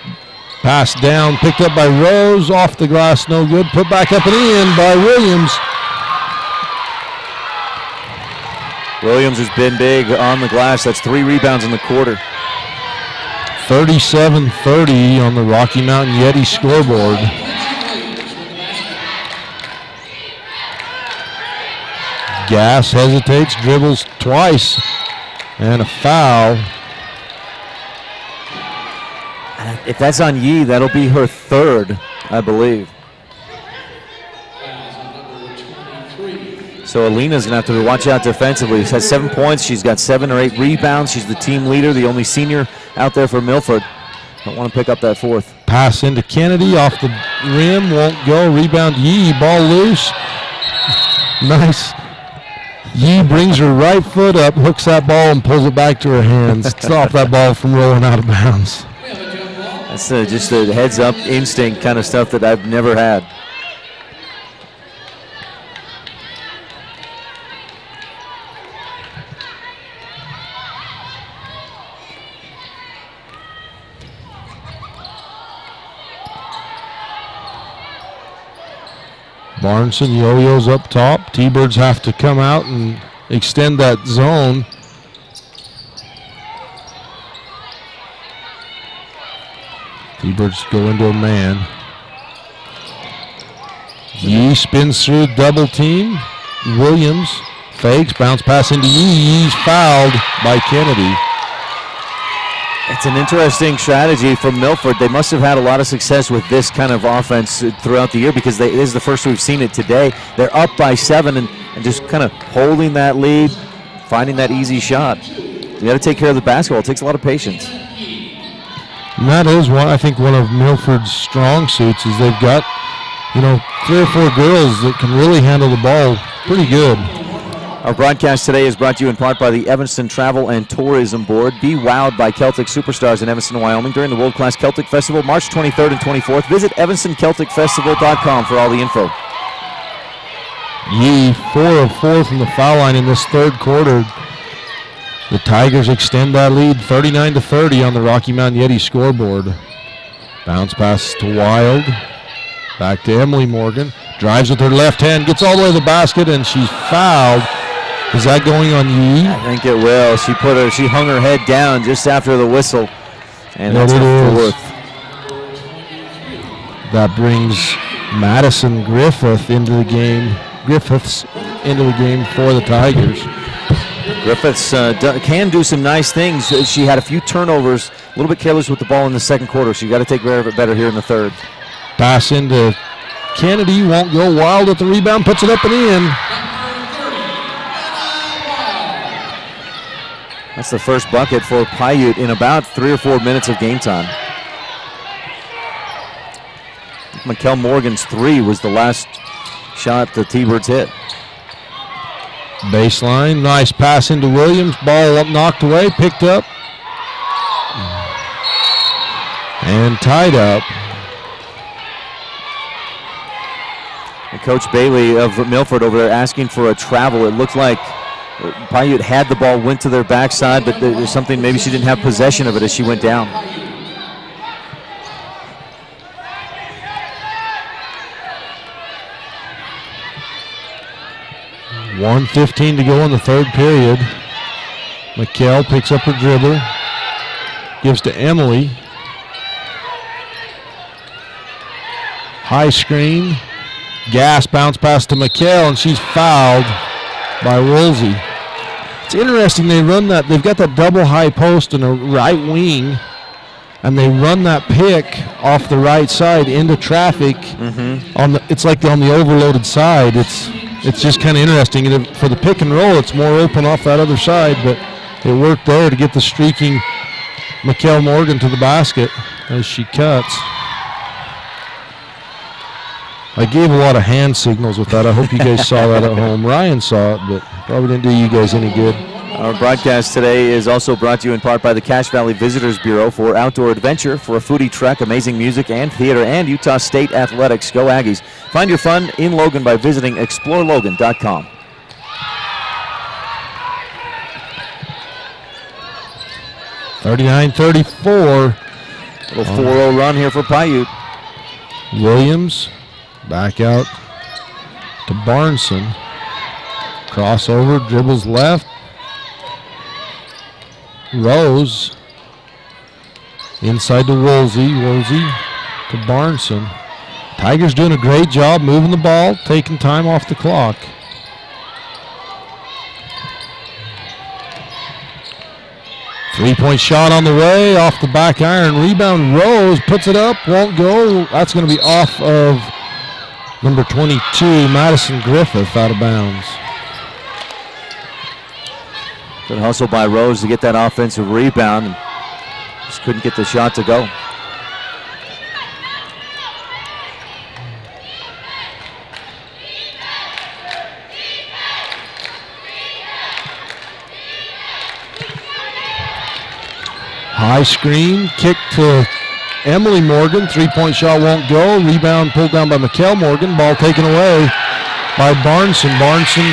Pass down, picked up by Rose. Off the glass, no good. Put back up and in by Williams. Williams has been big on the glass. That's 3 rebounds in the quarter. 37-30 on the Rocky Mountain Yeti scoreboard. Gass hesitates, dribbles twice, and a foul. If that's on Yee, that'll be her 3rd, I believe. So Alina's going to have to watch out defensively. She's had 7 points. She's got 7 or 8 rebounds. She's the team leader, the only senior out there for Milford. Don't want to pick up that 4th. Pass into Kennedy, off the rim, won't go. Rebound Yee, ball loose. Nice. Yee brings her right foot up, hooks that ball, and pulls it back to her hands. Stop that ball from rolling out of bounds. That's just a heads-up instinct kind of stuff that I've never had. Barneson yo-yos up top. T-Birds have to come out and extend that zone. T-Birds go into a man. Yee spins through, double team. Williams fakes, bounce pass into Yee. Yee's fouled by Kennedy. It's an interesting strategy from Milford. They must have had a lot of success with this kind of offense throughout the year because this is the first we've seen it today. They're up by 7 and just kind of holding that lead, finding that easy shot. You got to take care of the basketball. It takes a lot of patience. And that is I think one of Milford's strong suits is they've got, 3 or 4 girls that can really handle the ball pretty good. Our broadcast today is brought to you in part by the Evanston Travel and Tourism Board. Be wowed by Celtic superstars in Evanston, Wyoming during the world-class Celtic Festival, March 23rd and 24th. Visit EvanstonCelticFestival.com for all the info. Yee, 4 of 4 from the foul line in this 3rd quarter. The Tigers extend that lead 39-30 on the Rocky Mountain Yeti scoreboard. Bounce pass to Wild. Back to Emily Morgan. Drives with her left hand, gets all the way to the basket, and she's fouled. Is that going on Yee? I think it will. She hung her head down just after the whistle. And that's her fourth. That brings Madison Griffiths into the game for the Tigers. Griffiths can do some nice things. She had a few turnovers, a little bit careless with the ball in the second quarter. She got to take care of it better here in the third. Pass into Kennedy, won't go. Wild at the rebound, puts it up and in. That's the first bucket for Piute in about 3 or 4 minutes of game time. Mikkel Morgan's three was the last shot the T-Birds hit. Baseline, nice pass into Williams. Ball up, knocked away, picked up. And tied up. And Coach Bailey of Milford over there asking for a travel. It looked like Piute had the ball, went to their backside, but there's something, maybe she didn't have possession of it as she went down. .1:15 to go in the third period. Mikkel picks up her dribble, gives to Emily. High screen, gas bounce pass to Mikkel, and she's fouled by Woolsey. It's interesting, they run that, they've got that double high post and a right wing, and they run that pick off the right side into traffic. It's like on the overloaded side. It's just kind of interesting. And for the pick and roll, it's more open off that other side, but it worked there to get the streaking Mikkel Morgan to the basket as she cuts. I gave a lot of hand signals with that. I hope you guys saw that at home. Ryan saw it, but probably didn't do you guys any good. Our broadcast today is also brought to you in part by the Cache Valley Visitors Bureau for outdoor adventure, for a foodie trek, amazing music and theater, and Utah State Athletics. Go Aggies. Find your fun in Logan by visiting explorelogan.com. .39-34. Little 4-0 run here for Piute. Williams back out to Barneson. Crossover, dribbles left. Rose inside to Woolsey. Woolsey to Barneson. Tigers doing a great job moving the ball, taking time off the clock. Three-point shot on the way, off the back iron. Rebound, Rose puts it up, won't go. That's going to be off of number 22, Madison Griffith, out of bounds. Good hustle by Rose to get that offensive rebound. And just couldn't get the shot to go. High screen, kick to Emily Morgan. Three-point shot won't go. Rebound pulled down by Mikkel Morgan. Ball taken away by Barneson. Barneson.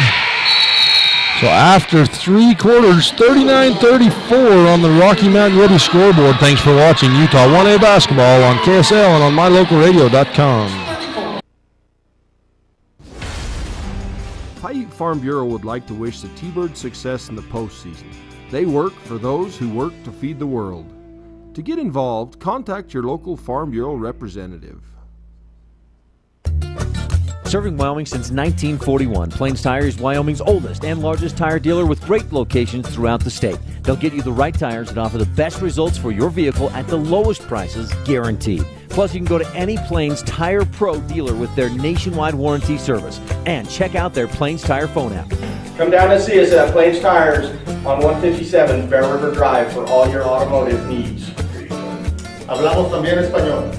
So after 3 quarters, 39-34 on the Rocky Mountain Yeti scoreboard. Thanks for watching Utah 1A basketball on KSL and on mylocalradio.com. Piute Farm Bureau would like to wish the T-Birds success in the postseason. They work for those who work to feed the world. To get involved, contact your local Farm Bureau representative. Serving Wyoming since 1941, Plains Tire is Wyoming's oldest and largest tire dealer with great locations throughout the state. They'll get you the right tires and offer the best results for your vehicle at the lowest prices, guaranteed. Plus, you can go to any Plains Tire Pro dealer with their nationwide warranty service. And check out their Plains Tire phone app. Come down and see us at Plains Tires on 157 Bear River Drive for all your automotive needs. Hablamos también español.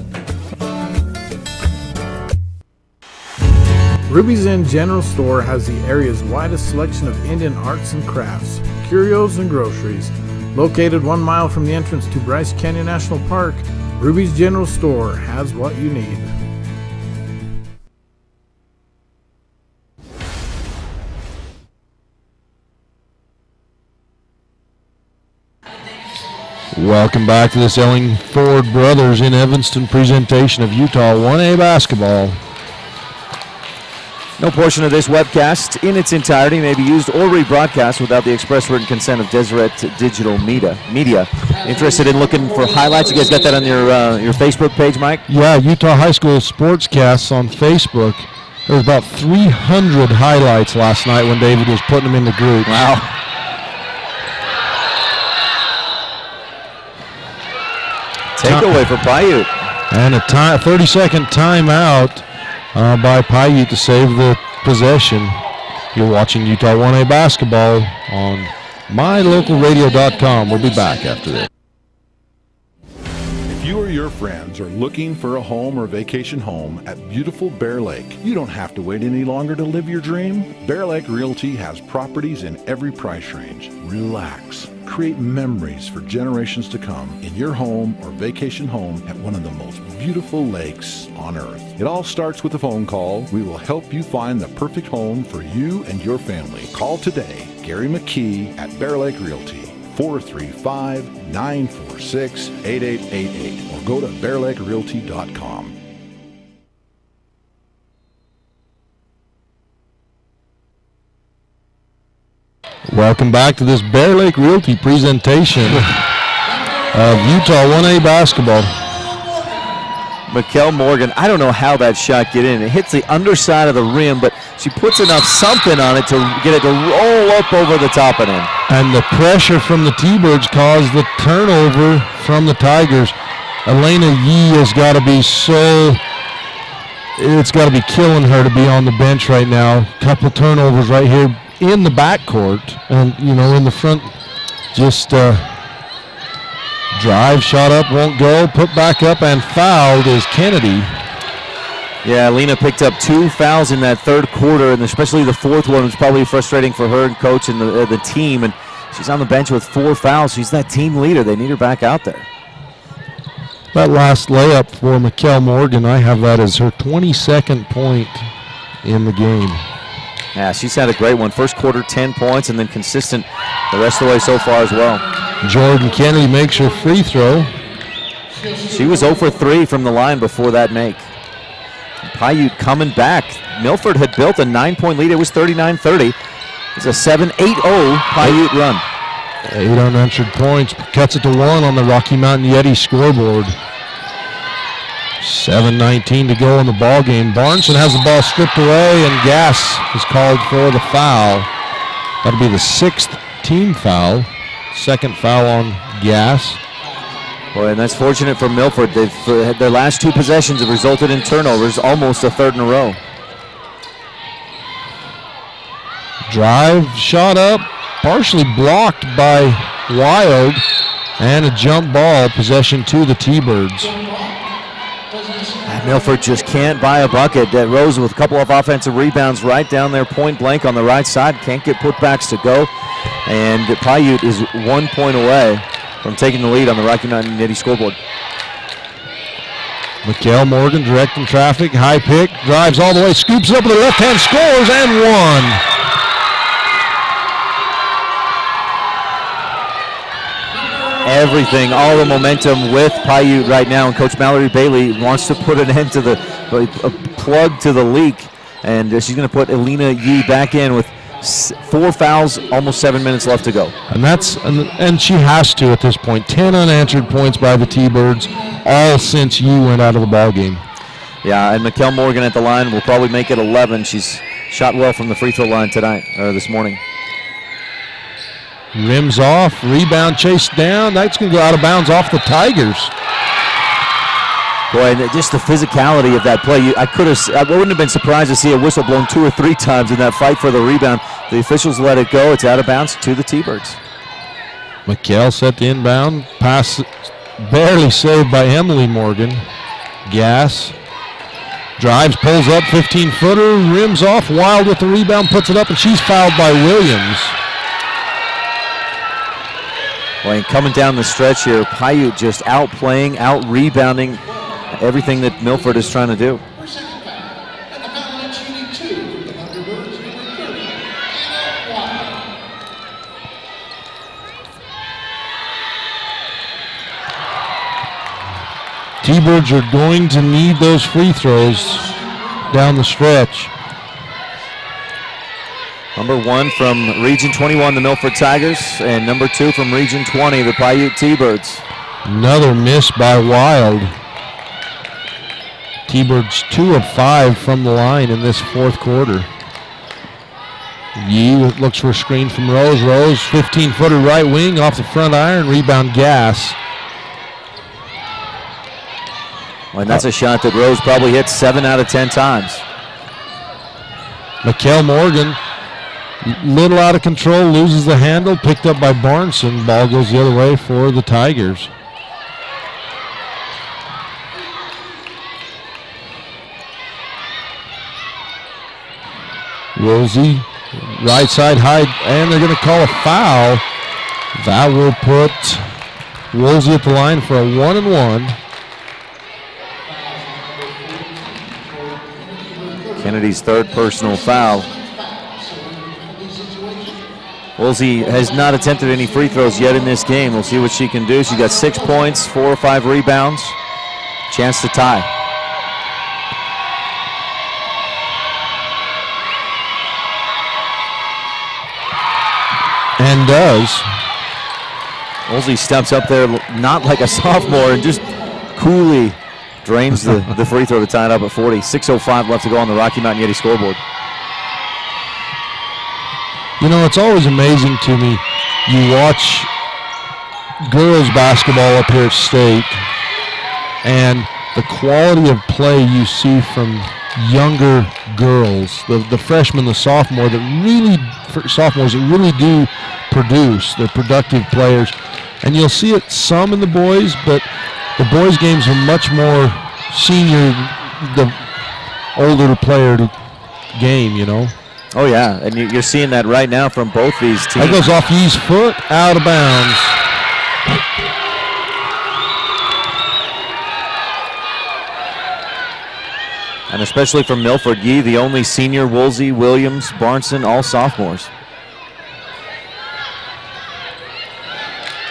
Ruby's Inn General Store has the area's widest selection of Indian arts and crafts, curios, and groceries. Located 1 mile from the entrance to Bryce Canyon National Park, Ruby's General Store has what you need. Welcome back to this Ellingford Brothers in Evanston presentation of Utah 1A basketball. No portion of this webcast in its entirety may be used or rebroadcast without the express written consent of Deseret Digital Media. Interested in looking for highlights? You guys got that on your Facebook page, Mike? Yeah, Utah High School Sportscasts on Facebook. There was about 300 highlights last night when David was putting them in the group. Wow. Takeaway for Piute. And a 30-second timeout by Piute to save the possession. You're watching Utah 1A basketball on mylocalradio.com. We'll be back after this. If you or your friends are looking for a home or vacation home at beautiful Bear Lake, you don't have to wait any longer to live your dream. Bear Lake Realty has properties in every price range. Relax. Create memories for generations to come in your home or vacation home at one of the most beautiful lakes on earth. It all starts with a phone call. We will help you find the perfect home for you and your family. Call today, Gary McKee at Bear Lake Realty, 435-946-8888, or go to bearlakerealty.com. Welcome back to this Bear Lake Realty presentation of Utah 1A basketball. Mikkel Morgan, I don't know how that shot get in. It hits the underside of the rim, but she puts enough something on it to get it to roll up over the top and in. And the pressure from the T-Birds caused the turnover from the Tigers. Elena Yee has got to be it's got to be killing her to be on the bench right now. Couple turnovers right here in the backcourt, and in the front, just drive, shot up, won't go, put back up, and fouled is Kennedy. Yeah, Lena picked up 2 fouls in that third quarter, and especially the fourth one was probably frustrating for her and coach and the team, and she's on the bench with 4 fouls. She's that team leader. They need her back out there. That last layup for Mikkel Morgan, I have that as her 22nd point in the game. Yeah, she's had a great one. First quarter, 10 points, and then consistent the rest of the way so far as well. Jordan Kennedy makes her free throw. She was 0 for 3 from the line before that make. Piute coming back. Milford had built a 9-point lead. It was 39-30. It's a 7-8-0 Piute run. 8 unanswered points. Cuts it to 1 on the Rocky Mountain Yeti scoreboard. 7:19 to go in the ball game. Barneson has the ball stripped away, and Gass is called for the foul. That'll be the 6th team foul. 2nd foul on Gass. Boy, and that's fortunate for Milford. They've had their last 2 possessions have resulted in turnovers, almost a third in a row. Drive, shot up, partially blocked by Wild, and a jump ball, possession to the T-Birds. Milford just can't buy a bucket. Rose with a couple of offensive rebounds right down there, point blank on the right side. Can't get putbacks to go. And Piute is 1 point away from taking the lead on the Rocky Mountain Yeti scoreboard. Mikkel Morgan directing traffic, high pick, drives all the way, scoops up with the left hand, scores, and 1. Everything, all the momentum with Piute right now, and Coach Mallory Bailey wants to put an end to a plug to the leak, and she's going to put Elena Yee back in with 4 fouls, almost 7 minutes left to go. And she has to at this point. 10 unanswered points by the T-Birds, all since Yee went out of the ball game. Yeah, and Mikkel Morgan at the line will probably make it 11. She's shot well from the free throw line this morning. Rims off, rebound chased down. That's going to go out of bounds off the Tigers. Boy, and just the physicality of that play. I wouldn't have been surprised to see a whistle blown 2 or 3 times in that fight for the rebound. The officials let it go. It's out of bounds to the T-Birds. Mikkel set the inbound. Pass barely saved by Emily Morgan. Gass drives, pulls up, 15-footer, rims off. Wild with the rebound, puts it up, and she's fouled by Williams. Well, and coming down the stretch here, Piute just outplaying, out-rebounding everything that Milford is trying to do. T-Birds are going to need those free throws down the stretch. Number 1 from Region 21, the Milford Tigers, and number 2 from Region 20, the Piute T-Birds. Another miss by Wild. T-Birds 2 of 5 from the line in this fourth quarter. Yee looks for a screen from Rose. Rose, 15-footer right wing off the front iron, rebound Gass. Well, and that's a shot that Rose probably hit 7 out of 10 times. Mikkel Morgan, little out of control, loses the handle, picked up by Barneson. Ball goes the other way for the Tigers. Woolsey, right side high, and they're going to call a foul. That will put Woolsey at the line for a 1-and-1. Kennedy's third personal foul. Woolsey has not attempted any free throws yet in this game. We'll see what she can do. She got 6 points, 4 or 5 rebounds. Chance to tie. And does. Woolsey steps up there not like a sophomore and just coolly drains the free throw to tie it up at 40. 6:05 left to go on the Rocky Mountain Yeti scoreboard. You know, it's always amazing to me. You watch girls basketball up here at State, and the quality of play you see from younger girls, the freshmen, the sophomores that really do produce. They're productive players. And you'll see it some in the boys, but the boys' games are much more senior, the older player game, you know. Oh, yeah, and you're seeing that right now from both these teams. That goes off Yee's foot, out of bounds. And especially from Milford, Yee, the only senior, Woolsey, Williams, Barneson, all sophomores.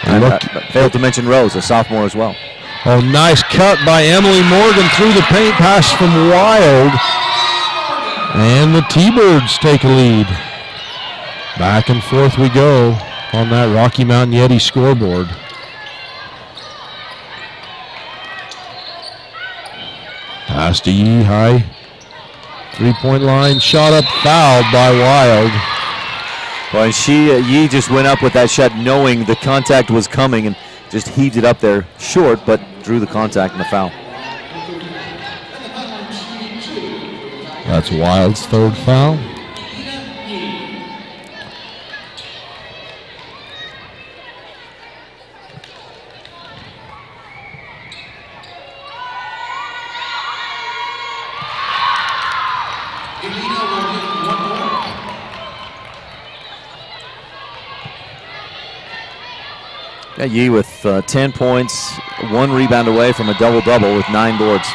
And failed to mention Rose, a sophomore as well. Oh, nice cut by Emily Morgan through the paint, pass from Wild. And the T-Birds take a lead. Back and forth we go on that Rocky Mountain Yeti scoreboard. Pass to Yee, high. Three-point line, shot up, fouled by Wild. Well, and Yee just went up with that shot knowing the contact was coming and just heaved it up there short, but drew the contact and the foul. That's Wild's third foul. Yeah, Yee with 10 points, 1 rebound away from a double-double with 9 boards.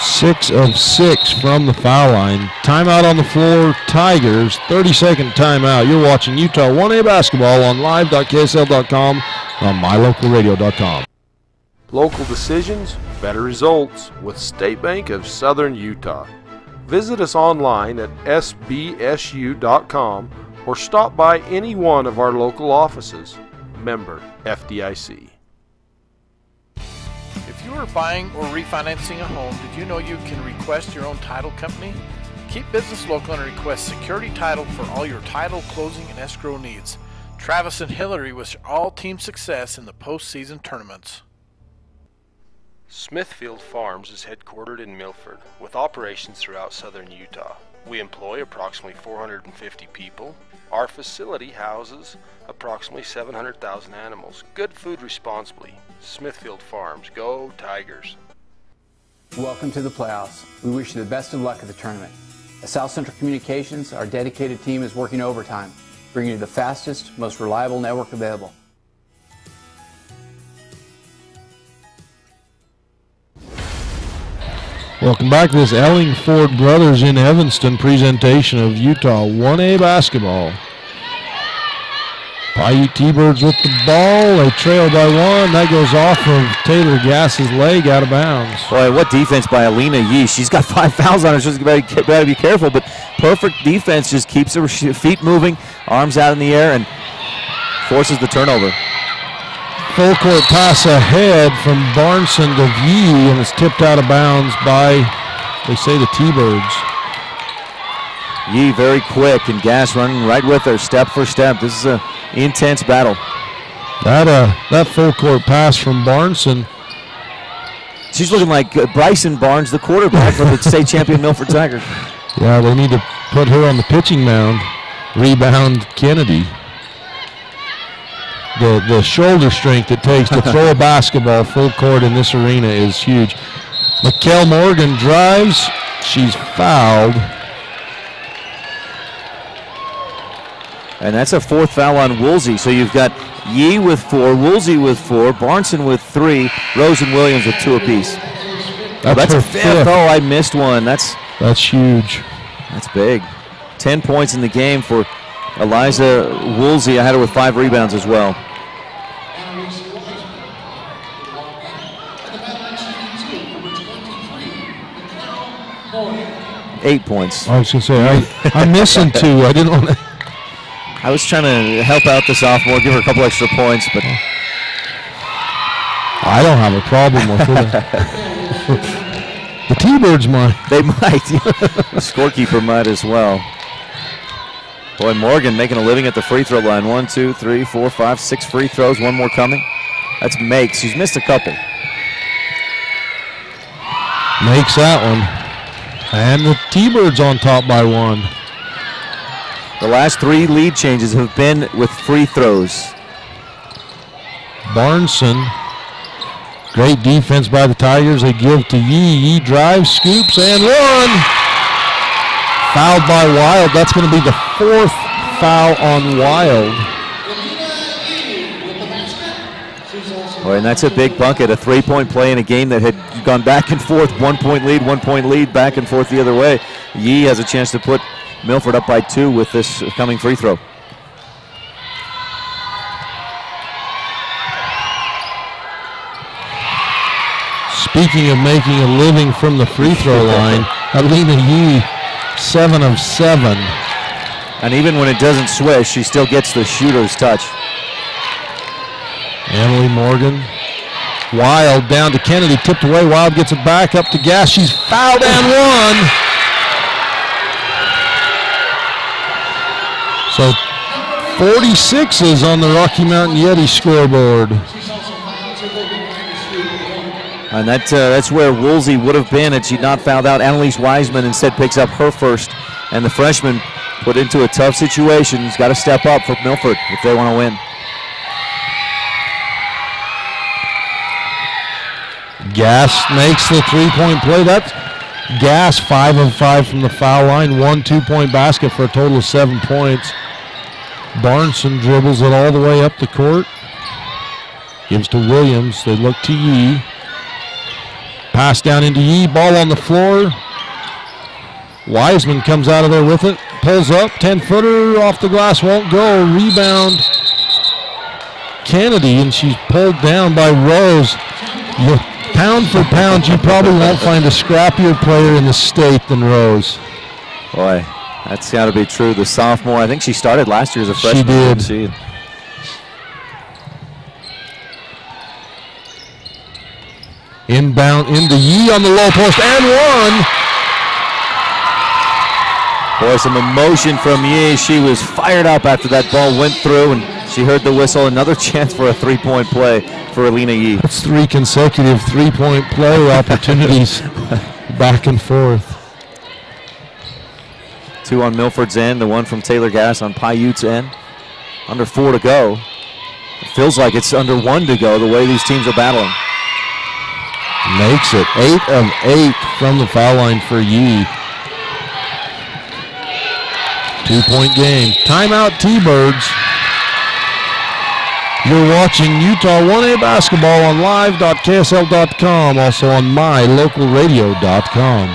6 of 6 from the foul line. Timeout on the floor, Tigers. 30-second timeout. You're watching Utah 1A basketball on live.ksl.com on mylocalradio.com. Local decisions, better results with State Bank of Southern Utah. Visit us online at sbsu.com or stop by any one of our local offices. Member FDIC. If you are buying or refinancing a home, did you know you can request your own title company? Keep business local and request security title for all your title, closing, and escrow needs. Travis and Hillary wish all team success in the postseason tournaments. Smithfield Farms is headquartered in Milford, with operations throughout southern Utah. We employ approximately 450 people. Our facility houses approximately 700,000 animals. Good food responsibly. Smithfield Farms. Go Tigers. Welcome to the playoffs. We wish you the best of luck at the tournament. At South Central Communications, our dedicated team is working overtime, bringing you the fastest, most reliable network available. Welcome back to this Ellingford Brothers in Evanston presentation of Utah 1A basketball. Piute T-Birds with the ball. They trail by 1. That goes off of Taylor Gass's leg out of bounds. Boy, what defense by Alina Yee. She's got 5 fouls on her. She's got to be careful, but perfect defense. Just keeps her feet moving, arms out in the air, and forces the turnover. Full court pass ahead from Barnson to Yee, and it's tipped out of bounds by, they say, the T-Birds. Yee very quick, and Gass running right with her, step for step. This is an intense battle. That full court pass from Barnson. She's looking like Bryson Barnes, the quarterback for the state champion Milford Tigers. Yeah, they need to put her on the pitching mound. Rebound Kennedy. The shoulder strength it takes to throw a basketball full court in this arena is huge. Mikkel Morgan drives. She's fouled. And that's a 4th foul on Woolsey. So you've got Yee with 4, Woolsey with 4, Barnson with 3, Rose and Williams with 2 apiece. That's a 5th. Oh, I missed one. That's huge. That's big. 10 points in the game for Eliza Woolsey. I had her with 5 rebounds as well. 8 points. I was going to say, I'm missing 2. I didn't want to. I was trying to help out the sophomore, give her a couple extra points, but I don't have a problem with it. The T-Birds might. They might. The scorekeeper might as well. Boy, Morgan making a living at the free throw line. 1, 2, 3, 4, 5, 6 free throws. 1 more coming. That's Makes. She's missed a couple. Makes that one. And the T-Birds on top by 1. The last 3 lead changes have been with free throws. Barnson, great defense by the Tigers. They give to Yee. Yee drives, scoops, and 1. Fouled by Wild. That's going to be the 4th foul on Wild. Boy, and that's a big bucket, a 3-point play in a game that had gone back and forth. 1-point lead, 1-point lead, back and forth the other way. Yee has a chance to put Milford up by 2 with this coming free throw. Speaking of making a living from the free throw line, Alina Yee, 7 of 7. And even when it doesn't swish, she still gets the shooter's touch. Emily Morgan. Wild down to Kennedy, tipped away. Wild gets it back up to Gass. She's fouled and 1. So 46 is on the Rocky Mountain Yeti scoreboard. And that's where Woolsey would have been had she not fouled out. Annalise Wiseman instead picks up her first. And the freshman put into a tough situation. He's got to step up for Milford if they want to win. Gass makes the 3-point play. That's Gass 5 of 5 from the foul line. 1 2-point basket for a total of 7 points. Barnson dribbles it all the way up the court. Gives to Williams. They look to Yee. Pass down into Yee. Ball on the floor. Wiseman comes out of there with it. Pulls up. 10-footer off the glass. Won't go. Rebound Kennedy, and she's pulled down by Rose. Pound for pound, you probably won't find a scrappier player in the state than Rose. Boy, that's got to be true. The sophomore, I think she started last year as a freshman. She did. Inbound into Yee on the low post, and 1. Boy, some emotion from Yee. She was fired up after that ball went through, and she heard the whistle. Another chance for a 3-point play for Alina Yee. That's 3 consecutive 3-point play opportunities back and forth. 2 on Milford's end, the 1 from Taylor Gass on Piute's end. Under 4 to go. It feels like it's under 1 to go the way these teams are battling. Makes it 8 of 8 from the foul line for Yee. 2-point game. Timeout T-Birds. You're watching Utah 1A basketball on live.ksl.com, also on mylocalradio.com.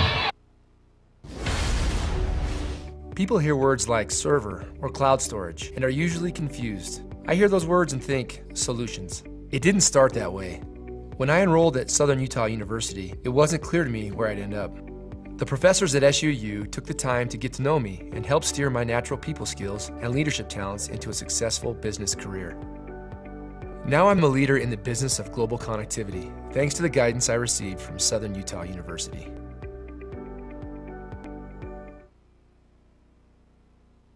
People hear words like server or cloud storage and are usually confused. I hear those words and think, solutions. It didn't start that way. When I enrolled at Southern Utah University, it wasn't clear to me where I'd end up. The professors at SUU took the time to get to know me and help steer my natural people skills and leadership talents into a successful business career. Now I'm a leader in the business of global connectivity, thanks to the guidance I received from Southern Utah University.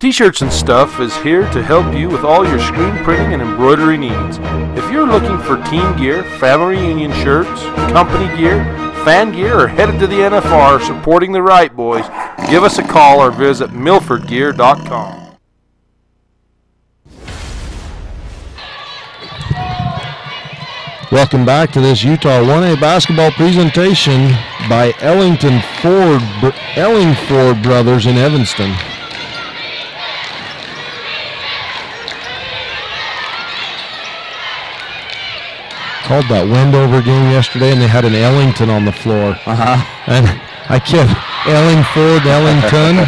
T-Shirts and Stuff is here to help you with all your screen printing and embroidery needs. If you're looking for team gear, family reunion shirts, company gear, fan gear, or headed to the NFR supporting the Right Boys, give us a call or visit milfordgear.com. Welcome back to this Utah 1A basketball presentation by Ellingford Brothers in Evanston. Called that Wendover game yesterday, and they had an Ellington on the floor. And I kept Ellingford, Ellington.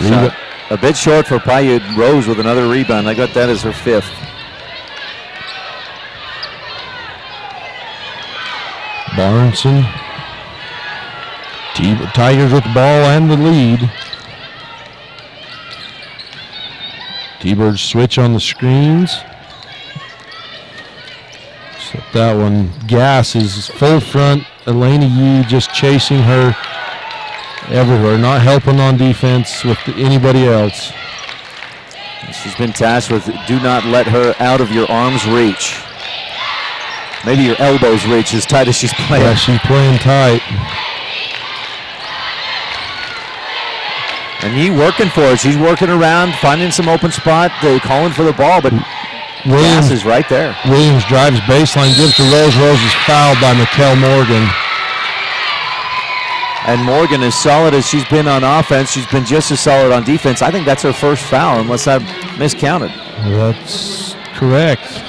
So, a bit short for Piute. Rose with another rebound. I got that as her 5th. Barnson. Tigers with the ball and the lead. T-Birds switch on the screens. Set that one. Gass is full front. Elena Yee just chasing her everywhere, not helping on defense with anybody else. She's been tasked with do not let her out of your arm's reach. Maybe your elbow's reach as tight as she's playing. Yeah, she's playing tight. And Yee working for it. She's working around, finding some open spot, calling for the ball, but Gass is right there. Williams drives baseline, gives to Rose. Rose is fouled by Mikkel Morgan. And Morgan, as solid as she's been on offense, she's been just as solid on defense. I think that's her first foul, unless I miscounted. That's correct.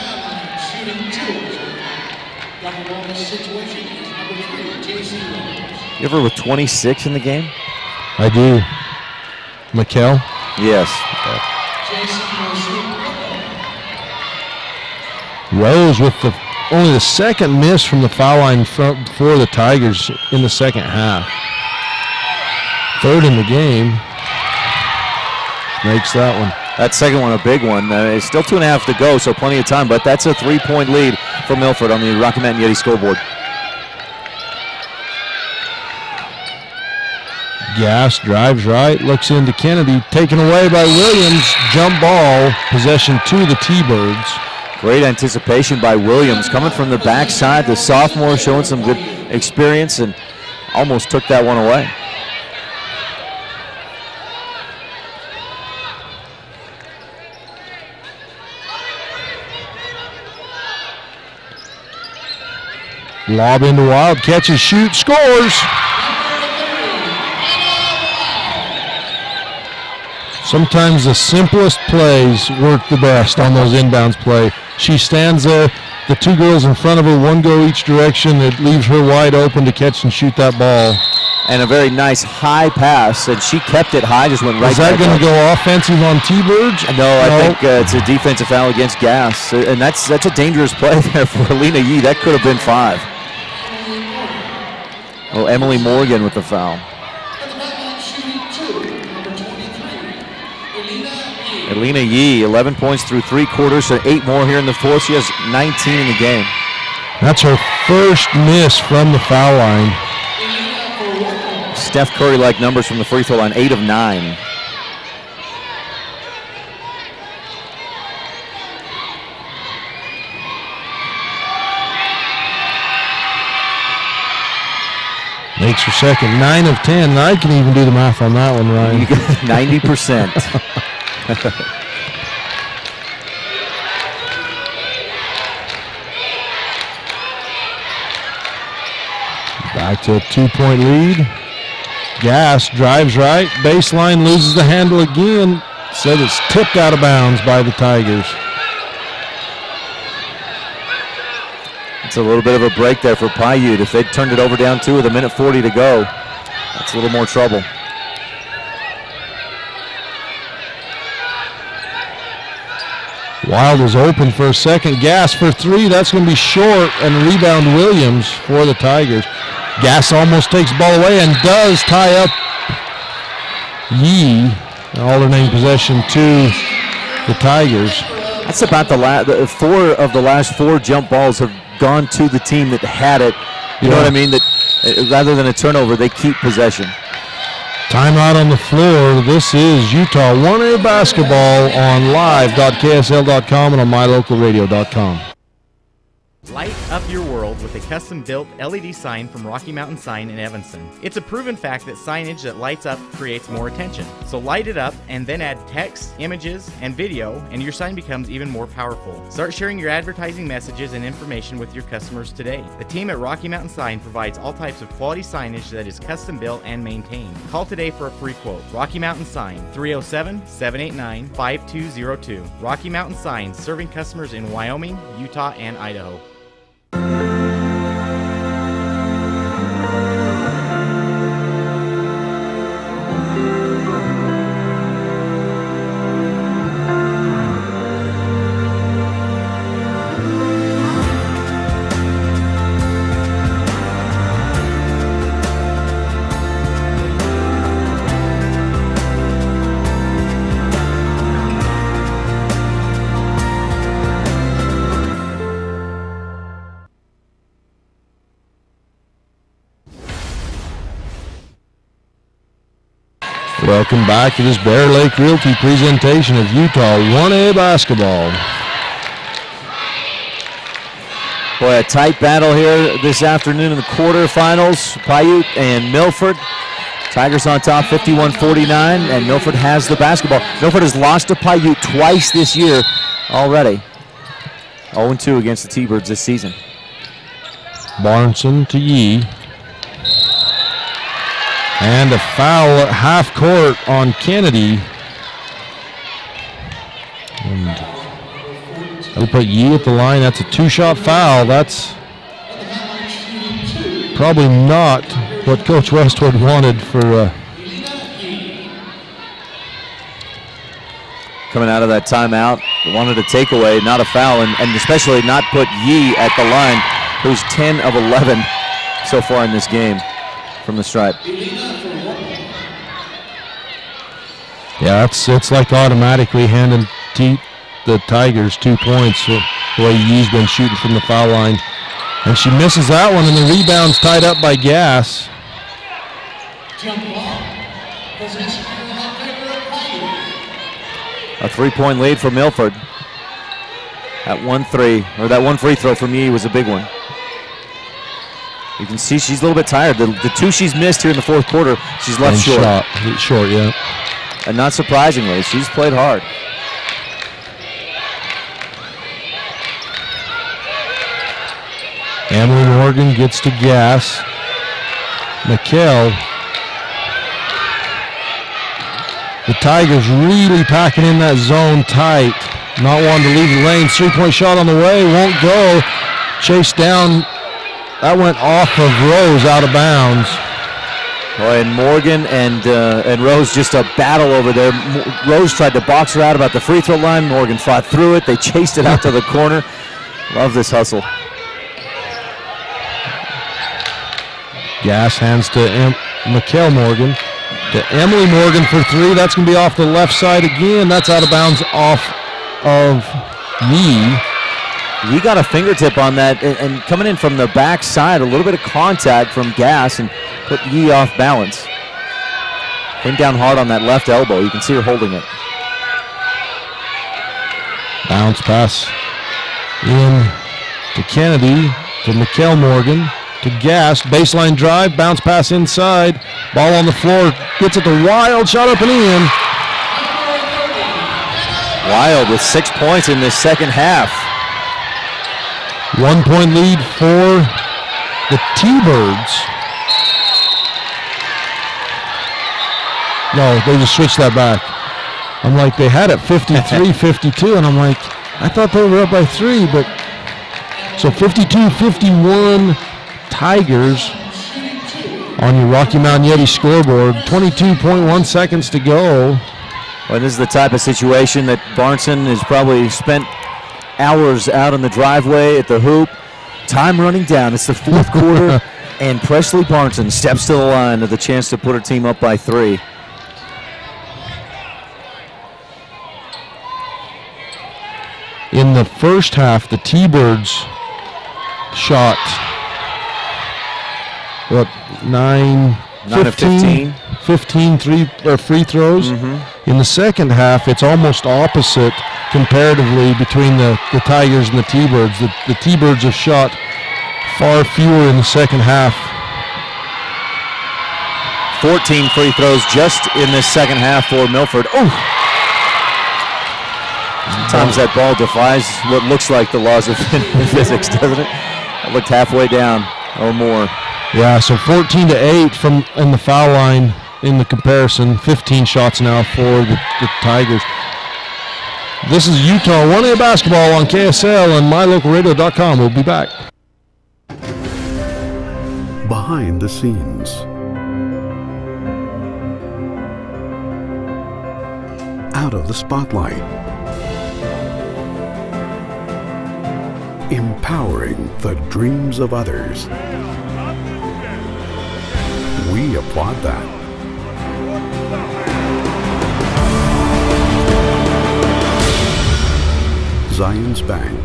You ever with 26 in the game? I do. Mikkel? Yes. Rose with only the second miss from the foul line for the Tigers in the second half. 3rd in the game. Makes that one. That second one a big one. It's still 2.5 to go, so plenty of time, but that's a 3-point lead for Milford on the Rocky Mountain Yeti scoreboard. Gass drives right, looks into Kennedy, taken away by Williams. Jump ball, possession to the T-Birds. Great anticipation by Williams, coming from the backside. The sophomore showing some good experience and almost took that one away. Lob into Wild, catches, shoots, scores! Sometimes the simplest plays work the best on those inbounds play. She stands there, the 2 girls in front of her, 1 go each direction. It leaves her wide open to catch and shoot that ball. And a very nice high pass, and she kept it high, just went right. Is that going to go offensive on T-Birds? No, I think it's a defensive foul against Gass, and that's a dangerous play there for Alina Yee. That could have been 5. Oh, Emily Morgan with the foul. Alina Yee, 11 points through 3 quarters, so 8 more here in the 4th. She has 19 in the game. That's her first miss from the foul line. Steph Curry-like numbers from the free throw line, 8 of 9. Makes her second, 9 of 10. I can even do the math on that one, Ryan. 90%. Back to a 2-point lead. Gass drives right, baseline, loses the handle again. Said it's tipped out of bounds by the Tigers. It's a little bit of a break there for Piute. If they'd turned it over down 2 with 1:40 to go, that's a little more trouble. Wild is open for a second. Gass for three. That's going to be short, and rebound Williams for the Tigers. Gass almost takes the ball away and does tie up Yee. Alternating possession to the Tigers. That's about the 4 of the last 4 jump balls have gone to the team that had it. You know what I mean? That rather than a turnover, they keep possession. Timeout on the floor. This is Utah 1A basketball on live.ksl.com and on mylocalradio.com. Light up your world with a custom-built LED sign from Rocky Mountain Sign in Evanston. It's a proven fact that signage that lights up creates more attention. So light it up and then add text, images, and video, and your sign becomes even more powerful. Start sharing your advertising messages and information with your customers today. The team at Rocky Mountain Sign provides all types of quality signage that is custom-built and maintained. Call today for a free quote. Rocky Mountain Sign, 307-789-5202. Rocky Mountain Sign, serving customers in Wyoming, Utah, and Idaho. Welcome back to this Bear Lake Realty presentation of Utah 1A basketball. Boy, a tight battle here this afternoon in the quarterfinals. Piute and Milford. Tigers on top 51-49, and Milford has the basketball. Milford has lost to Piute twice this year already. 0-2 against the T-Birds this season. Barnson to Yee. And a foul at half court on Kennedy. And that'll put Yee at the line. That's a 2-shot foul. That's probably not what Coach Westwood wanted for. Coming out of that timeout, wanted a takeaway, not a foul, and especially not put Yee at the line, who's 10 of 11 so far in this game from the stripe. Yeah, it's like automatically handing the Tigers 2 points the way Yee's been shooting from the foul line. And she misses that one, and the rebound's tied up by Gass. A 3-point lead for Milford. That 1-3, or that one free throw from Yee was a big one. You can see she's a little bit tired. The 2 she's missed here in the fourth quarter, she's left short. Short, yeah. And not surprisingly, she's played hard. Emily Morgan gets to Gass. McKell. The Tigers really packing in that zone tight. Not wanting to leave the lane. 3-point shot on the way, won't go. Chased down. That went off of Rose, out of bounds. Boy, and Morgan and Rose, just a battle over there. Rose tried to box her out about the free throw line. Morgan fought through it. They chased it out to the corner. Love this hustle. Gass hands to McKell Morgan. To Emily Morgan for 3. That's going to be off the left side again. That's out of bounds off of Yee. Yee got a fingertip on that, and coming in from the back side, a little bit of contact from Gass and put Yee off balance. Came down hard on that left elbow. You can see her holding it. Bounce pass in to Kennedy, to McKell Morgan, to Gass. Baseline drive, bounce pass inside. Ball on the floor, gets it to Wild, shot up and in. Wild with 6 points in this second half. 1-point lead for the T-Birds. No, they just switched that back. I'm like, they had it 53-52, and I'm like, I thought they were up by 3, but so 52-51 Tigers on your Rocky Mountain Yeti scoreboard. 22.1 seconds to go. Well, this is the type of situation that Barnson has probably spent hours out on the driveway at the hoop. Time running down. It's the fourth quarter, and Presley Barnson steps to the line with a chance to put her team up by 3. In the first half, the T-Birds shot, what, 15 free throws. In the second half, it's almost opposite comparatively between the Tigers and the T-Birds. The T-Birds have shot far fewer in the second half. 14 free throws just in this second half for Milford. Oh! Sometimes that ball defies what looks like the laws of physics, doesn't it? It looked halfway down or more. Yeah, so 14-8 from in the foul line in the comparison. 15 shots now for the Tigers. This is Utah 1A basketball on KSL and mylocalradio.com. We'll be back. Behind the scenes. Out of the spotlight. Empowering the dreams of others. We applaud that. Zions Bank.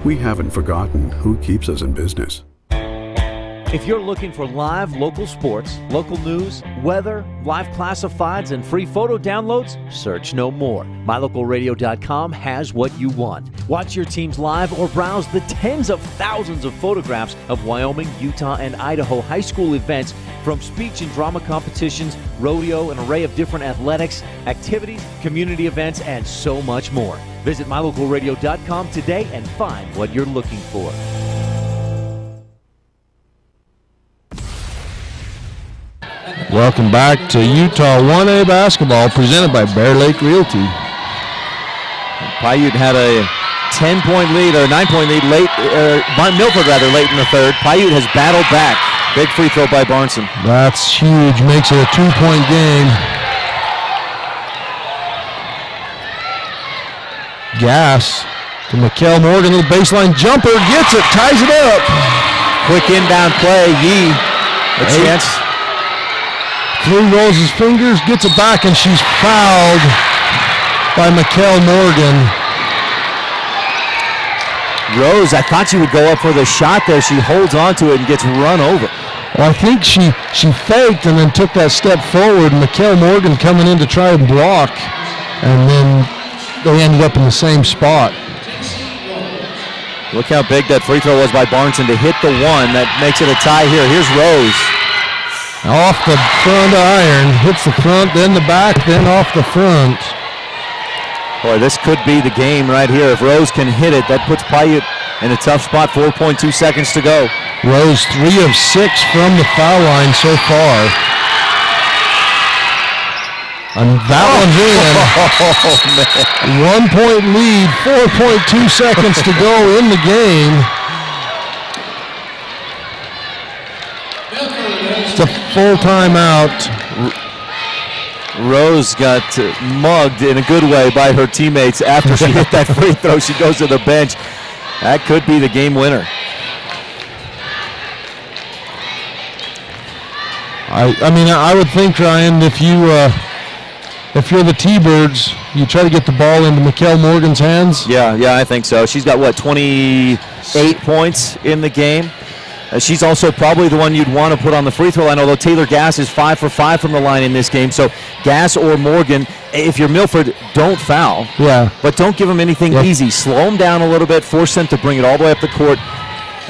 We haven't forgotten who keeps us in business. If you're looking for live local sports, local news, weather, live classifieds, and free photo downloads, search no more. MyLocalRadio.com has what you want. Watch your teams live or browse the tens of thousands of photographs of Wyoming, Utah, and Idaho high school events, from speech and drama competitions, rodeo, an array of different athletics, activities, community events, and so much more. Visit MyLocalRadio.com today and find what you're looking for. Welcome back to Utah 1A basketball, presented by Bear Lake Realty. Piute had a 10-point lead, or 9-point lead late, Milford rather, late in the third. Piute has battled back. Big free throw by Barnson. That's huge, makes it a 2-point game. Gass to Mikkel Morgan, the baseline jumper, gets it, ties it up. Quick inbound play, Yee, a chance. Through Rose's fingers, gets it back, and she's fouled by Mikkel Morgan. Rose, I thought she would go up for the shot there. She holds on to it and gets run over. Well, I think she faked and then took that step forward. Mikkel Morgan coming in to try and block, and then they ended up in the same spot. Look how big that free throw was by Barnson to hit the one. That makes it a tie here. Here's Rose. Off the front iron, hits the front, then the back, then off the front. Boy, this could be the game right here. If Rose can hit it, that puts Piute in a tough spot. 4.2 seconds to go. Rose 3 of 6 from the foul line so far. And that one's in. 1 point lead, 4.2 seconds to go in the game. It's a full timeout. Rose got mugged in a good way by her teammates after she hit that free throw. She goes to the bench. That could be the game winner. I would think, Ryan, if you're the T-Birds, you try to get the ball into Mikkel Morgan's hands. Yeah, I think so. She's got, what, 28 points in the game? She's also probably the one you'd want to put on the free throw line, although Taylor Gass is 5 for 5 from the line in this game. So Gass or Morgan, if you're Milford, don't foul. Yeah. But don't give them anything easy. Slow them down a little bit, force them to bring it all the way up the court,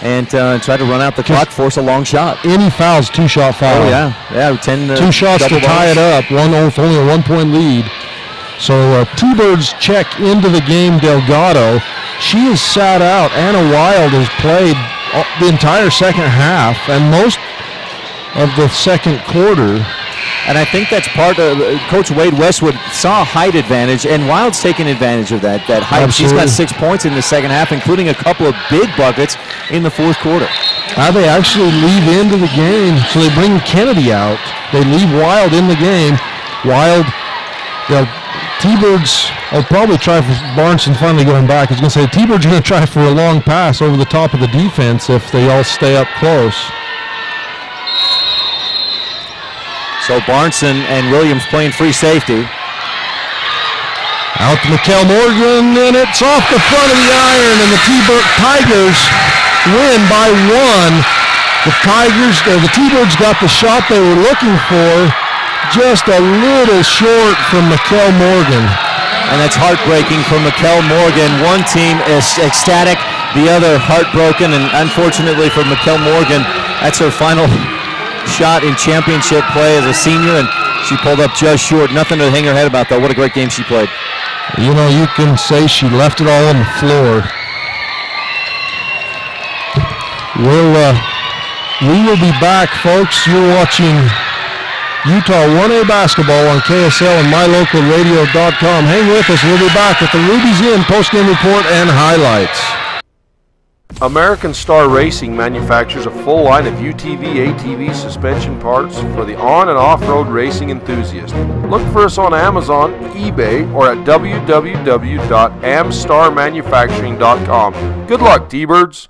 and try to run out the clock, force a long shot. Any foul's 2-shot foul. Oh, yeah. 10 2 shots to tie it up, with only a 1 point lead. So T-Birds check into the game Delgado. She is sat out. Anna Wild has played the entire second half and most of the second quarter. And I think that's part of Coach Wade Westwood saw a height advantage, and Wild's taking advantage of that height. Absolutely. She's got 6 points in the second half, including a couple of big buckets in the fourth quarter. They actually leave into the game, so they bring Kennedy out. They leave Wild in the game. Wild, T-Birds will probably try for Barnson finally going back. I was going to say T-Birds are going to try for a long pass over the top of the defense if they all stay up close. So Barnson and Williams playing free safety. Out to Mikkel Morgan, and it's off the front of the iron, and the Tigers win by 1. The T-Birds got the shot they were looking for, just a little short from Mikkel Morgan. And that's heartbreaking for Mikkel Morgan. One team is ecstatic, the other heartbroken, and unfortunately for Mikkel Morgan, that's her final shot in championship play as a senior, and she pulled up just short. Nothing to hang her head about, though. What a great game she played. You know, you can say she left it all on the floor. We will be back, folks. You're watching Utah 1A basketball on KSL and mylocalradio.com. Hang with us. We'll be back with the Ruby's Inn postgame report and highlights. American Star Racing manufactures a full line of UTV, ATV suspension parts for the on- and off-road racing enthusiast. Look for us on Amazon, eBay, or at www.amstarmanufacturing.com. Good luck, T-Birds!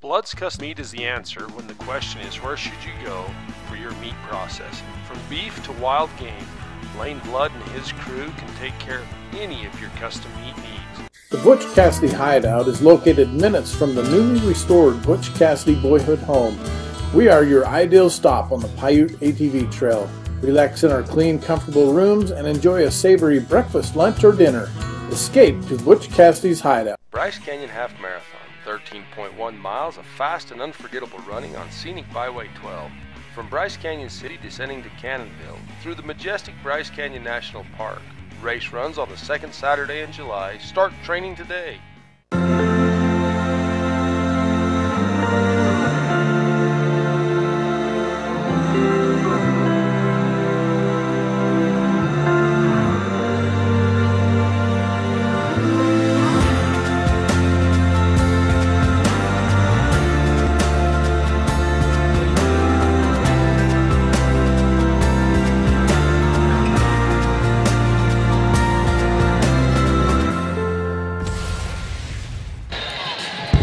Blood's Custom Meat is the answer when the question is where should you go for your meat processing. From beef to wild game, Lane Blood and his crew can take care of any of your custom meat needs. The Butch Cassidy Hideout is located minutes from the newly restored Butch Cassidy Boyhood Home. We are your ideal stop on the Piute ATV Trail. Relax in our clean, comfortable rooms and enjoy a savory breakfast, lunch, or dinner. Escape to Butch Cassidy's Hideout. Bryce Canyon Half Marathon, 13.1 miles of fast and unforgettable running on scenic Byway 12. From Bryce Canyon City descending to Cannonville through the majestic Bryce Canyon National Park. Race runs on the second Saturday in July. Start training today.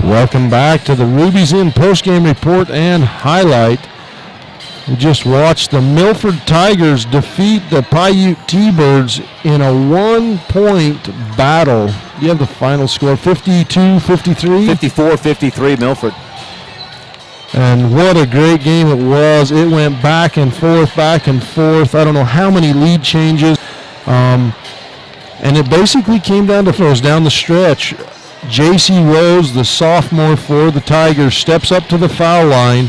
Welcome back to the Ruby's Inn postgame report and highlight. We just watched the Milford Tigers defeat the Piute T-Birds in a one-point battle. You have the final score, 52-53? 54-53 Milford. And what a great game it was. It went back and forth, back and forth. I don't know how many lead changes. And it basically came down to throws down the stretch. J.C. Rose, the sophomore for the Tigers, steps up to the foul line,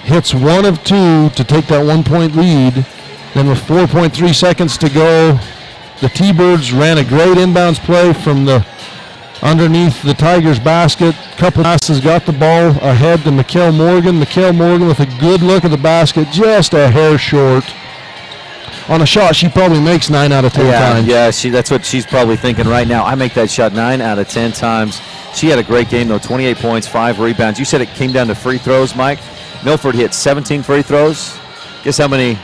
hits 1 of 2 to take that 1-point lead. Then with 4.3 seconds to go, the T-Birds ran a great inbounds play from the underneath the Tigers basket. Couple passes, got the ball ahead to Mikkel Morgan. Mikkel Morgan with a good look at the basket, just a hair short. On a shot, she probably makes 9 out of 10 times. Yeah, that's what she's probably thinking right now. I make that shot 9 out of 10 times. She had a great game, though, 28 points, 5 rebounds. You said it came down to free throws, Mike. Milford hit 17 free throws. Guess how many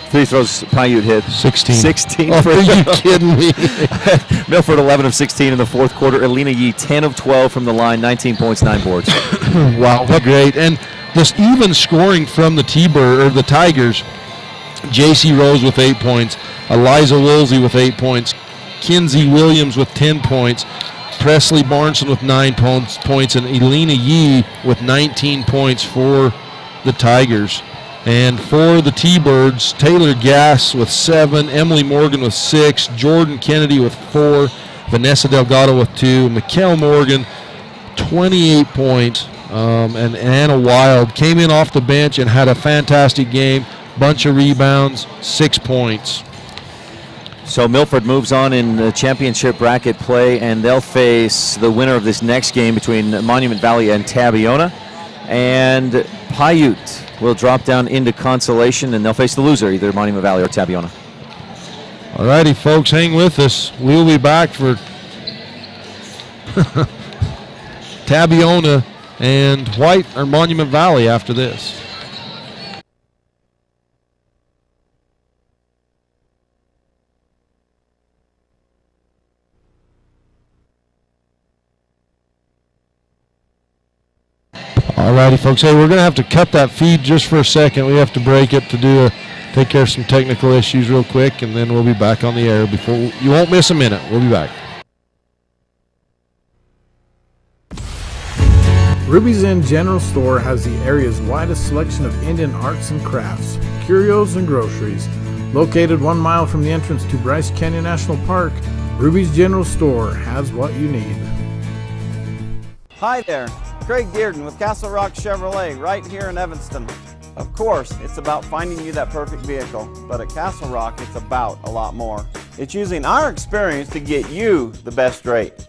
free throws Piute hit? 16. 16 Oh, free are you throws. kidding me? Milford 11 of 16 in the fourth quarter. Elena Yee 10 of 12 from the line, 19 points, 9 boards. Wow, what great. And this even scoring from the the Tigers. J.C. Rose with 8 points, Eliza Woolsey with 8 points, Kinsey Williams with 10 points, Presley Barnson with 9 points, and Elena Yee with 19 points for the Tigers. And for the T-Birds, Taylor Gass with 7, Emily Morgan with 6, Jordan Kennedy with 4, Vanessa Delgado with 2, Mikkel Morgan 28 points, and Anna Wild came in off the bench and had a fantastic game. Bunch of rebounds, 6 points. So Milford moves on in the championship bracket play, and they'll face the winner of this next game between Monument Valley and Tabiona. And Piute will drop down into consolation, and they'll face the loser, either Monument Valley or Tabiona. All righty, folks, hang with us. We'll be back for Tabiona and White or Monument Valley after this. All righty, folks. Hey, we're going to have to cut that feed just for a second. We have to break it to take care of some technical issues real quick, and then we'll be back on the air. You won't miss a minute. We'll be back. Ruby's Inn General Store has the area's widest selection of Indian arts and crafts, curios, and groceries. Located 1 mile from the entrance to Bryce Canyon National Park, Ruby's General Store has what you need. Hi there, Craig Dearden with Castle Rock Chevrolet right here in Evanston. Of course, it's about finding you that perfect vehicle, but at Castle Rock, it's about a lot more. It's using our experience to get you the best rate.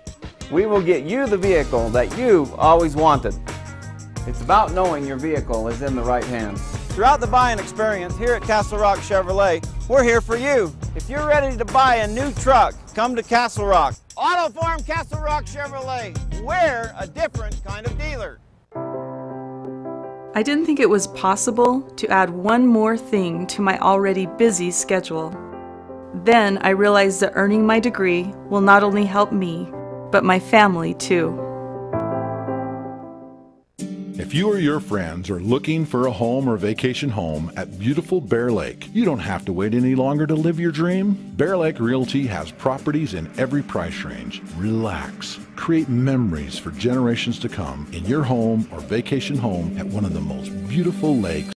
We will get you the vehicle that you've always wanted. It's about knowing your vehicle is in the right hands. Throughout the buying experience here at Castle Rock Chevrolet, we're here for you. If you're ready to buy a new truck, come to Castle Rock. Auto Farm Castle Rock Chevrolet. We're a different kind of dealer. I didn't think it was possible to add one more thing to my already busy schedule. Then I realized that earning my degree will not only help me, but my family too. If you or your friends are looking for a home or vacation home at beautiful Bear Lake, you don't have to wait any longer to live your dream. Bear Lake Realty has properties in every price range. Relax. Create memories for generations to come in your home or vacation home at one of the most beautiful lakes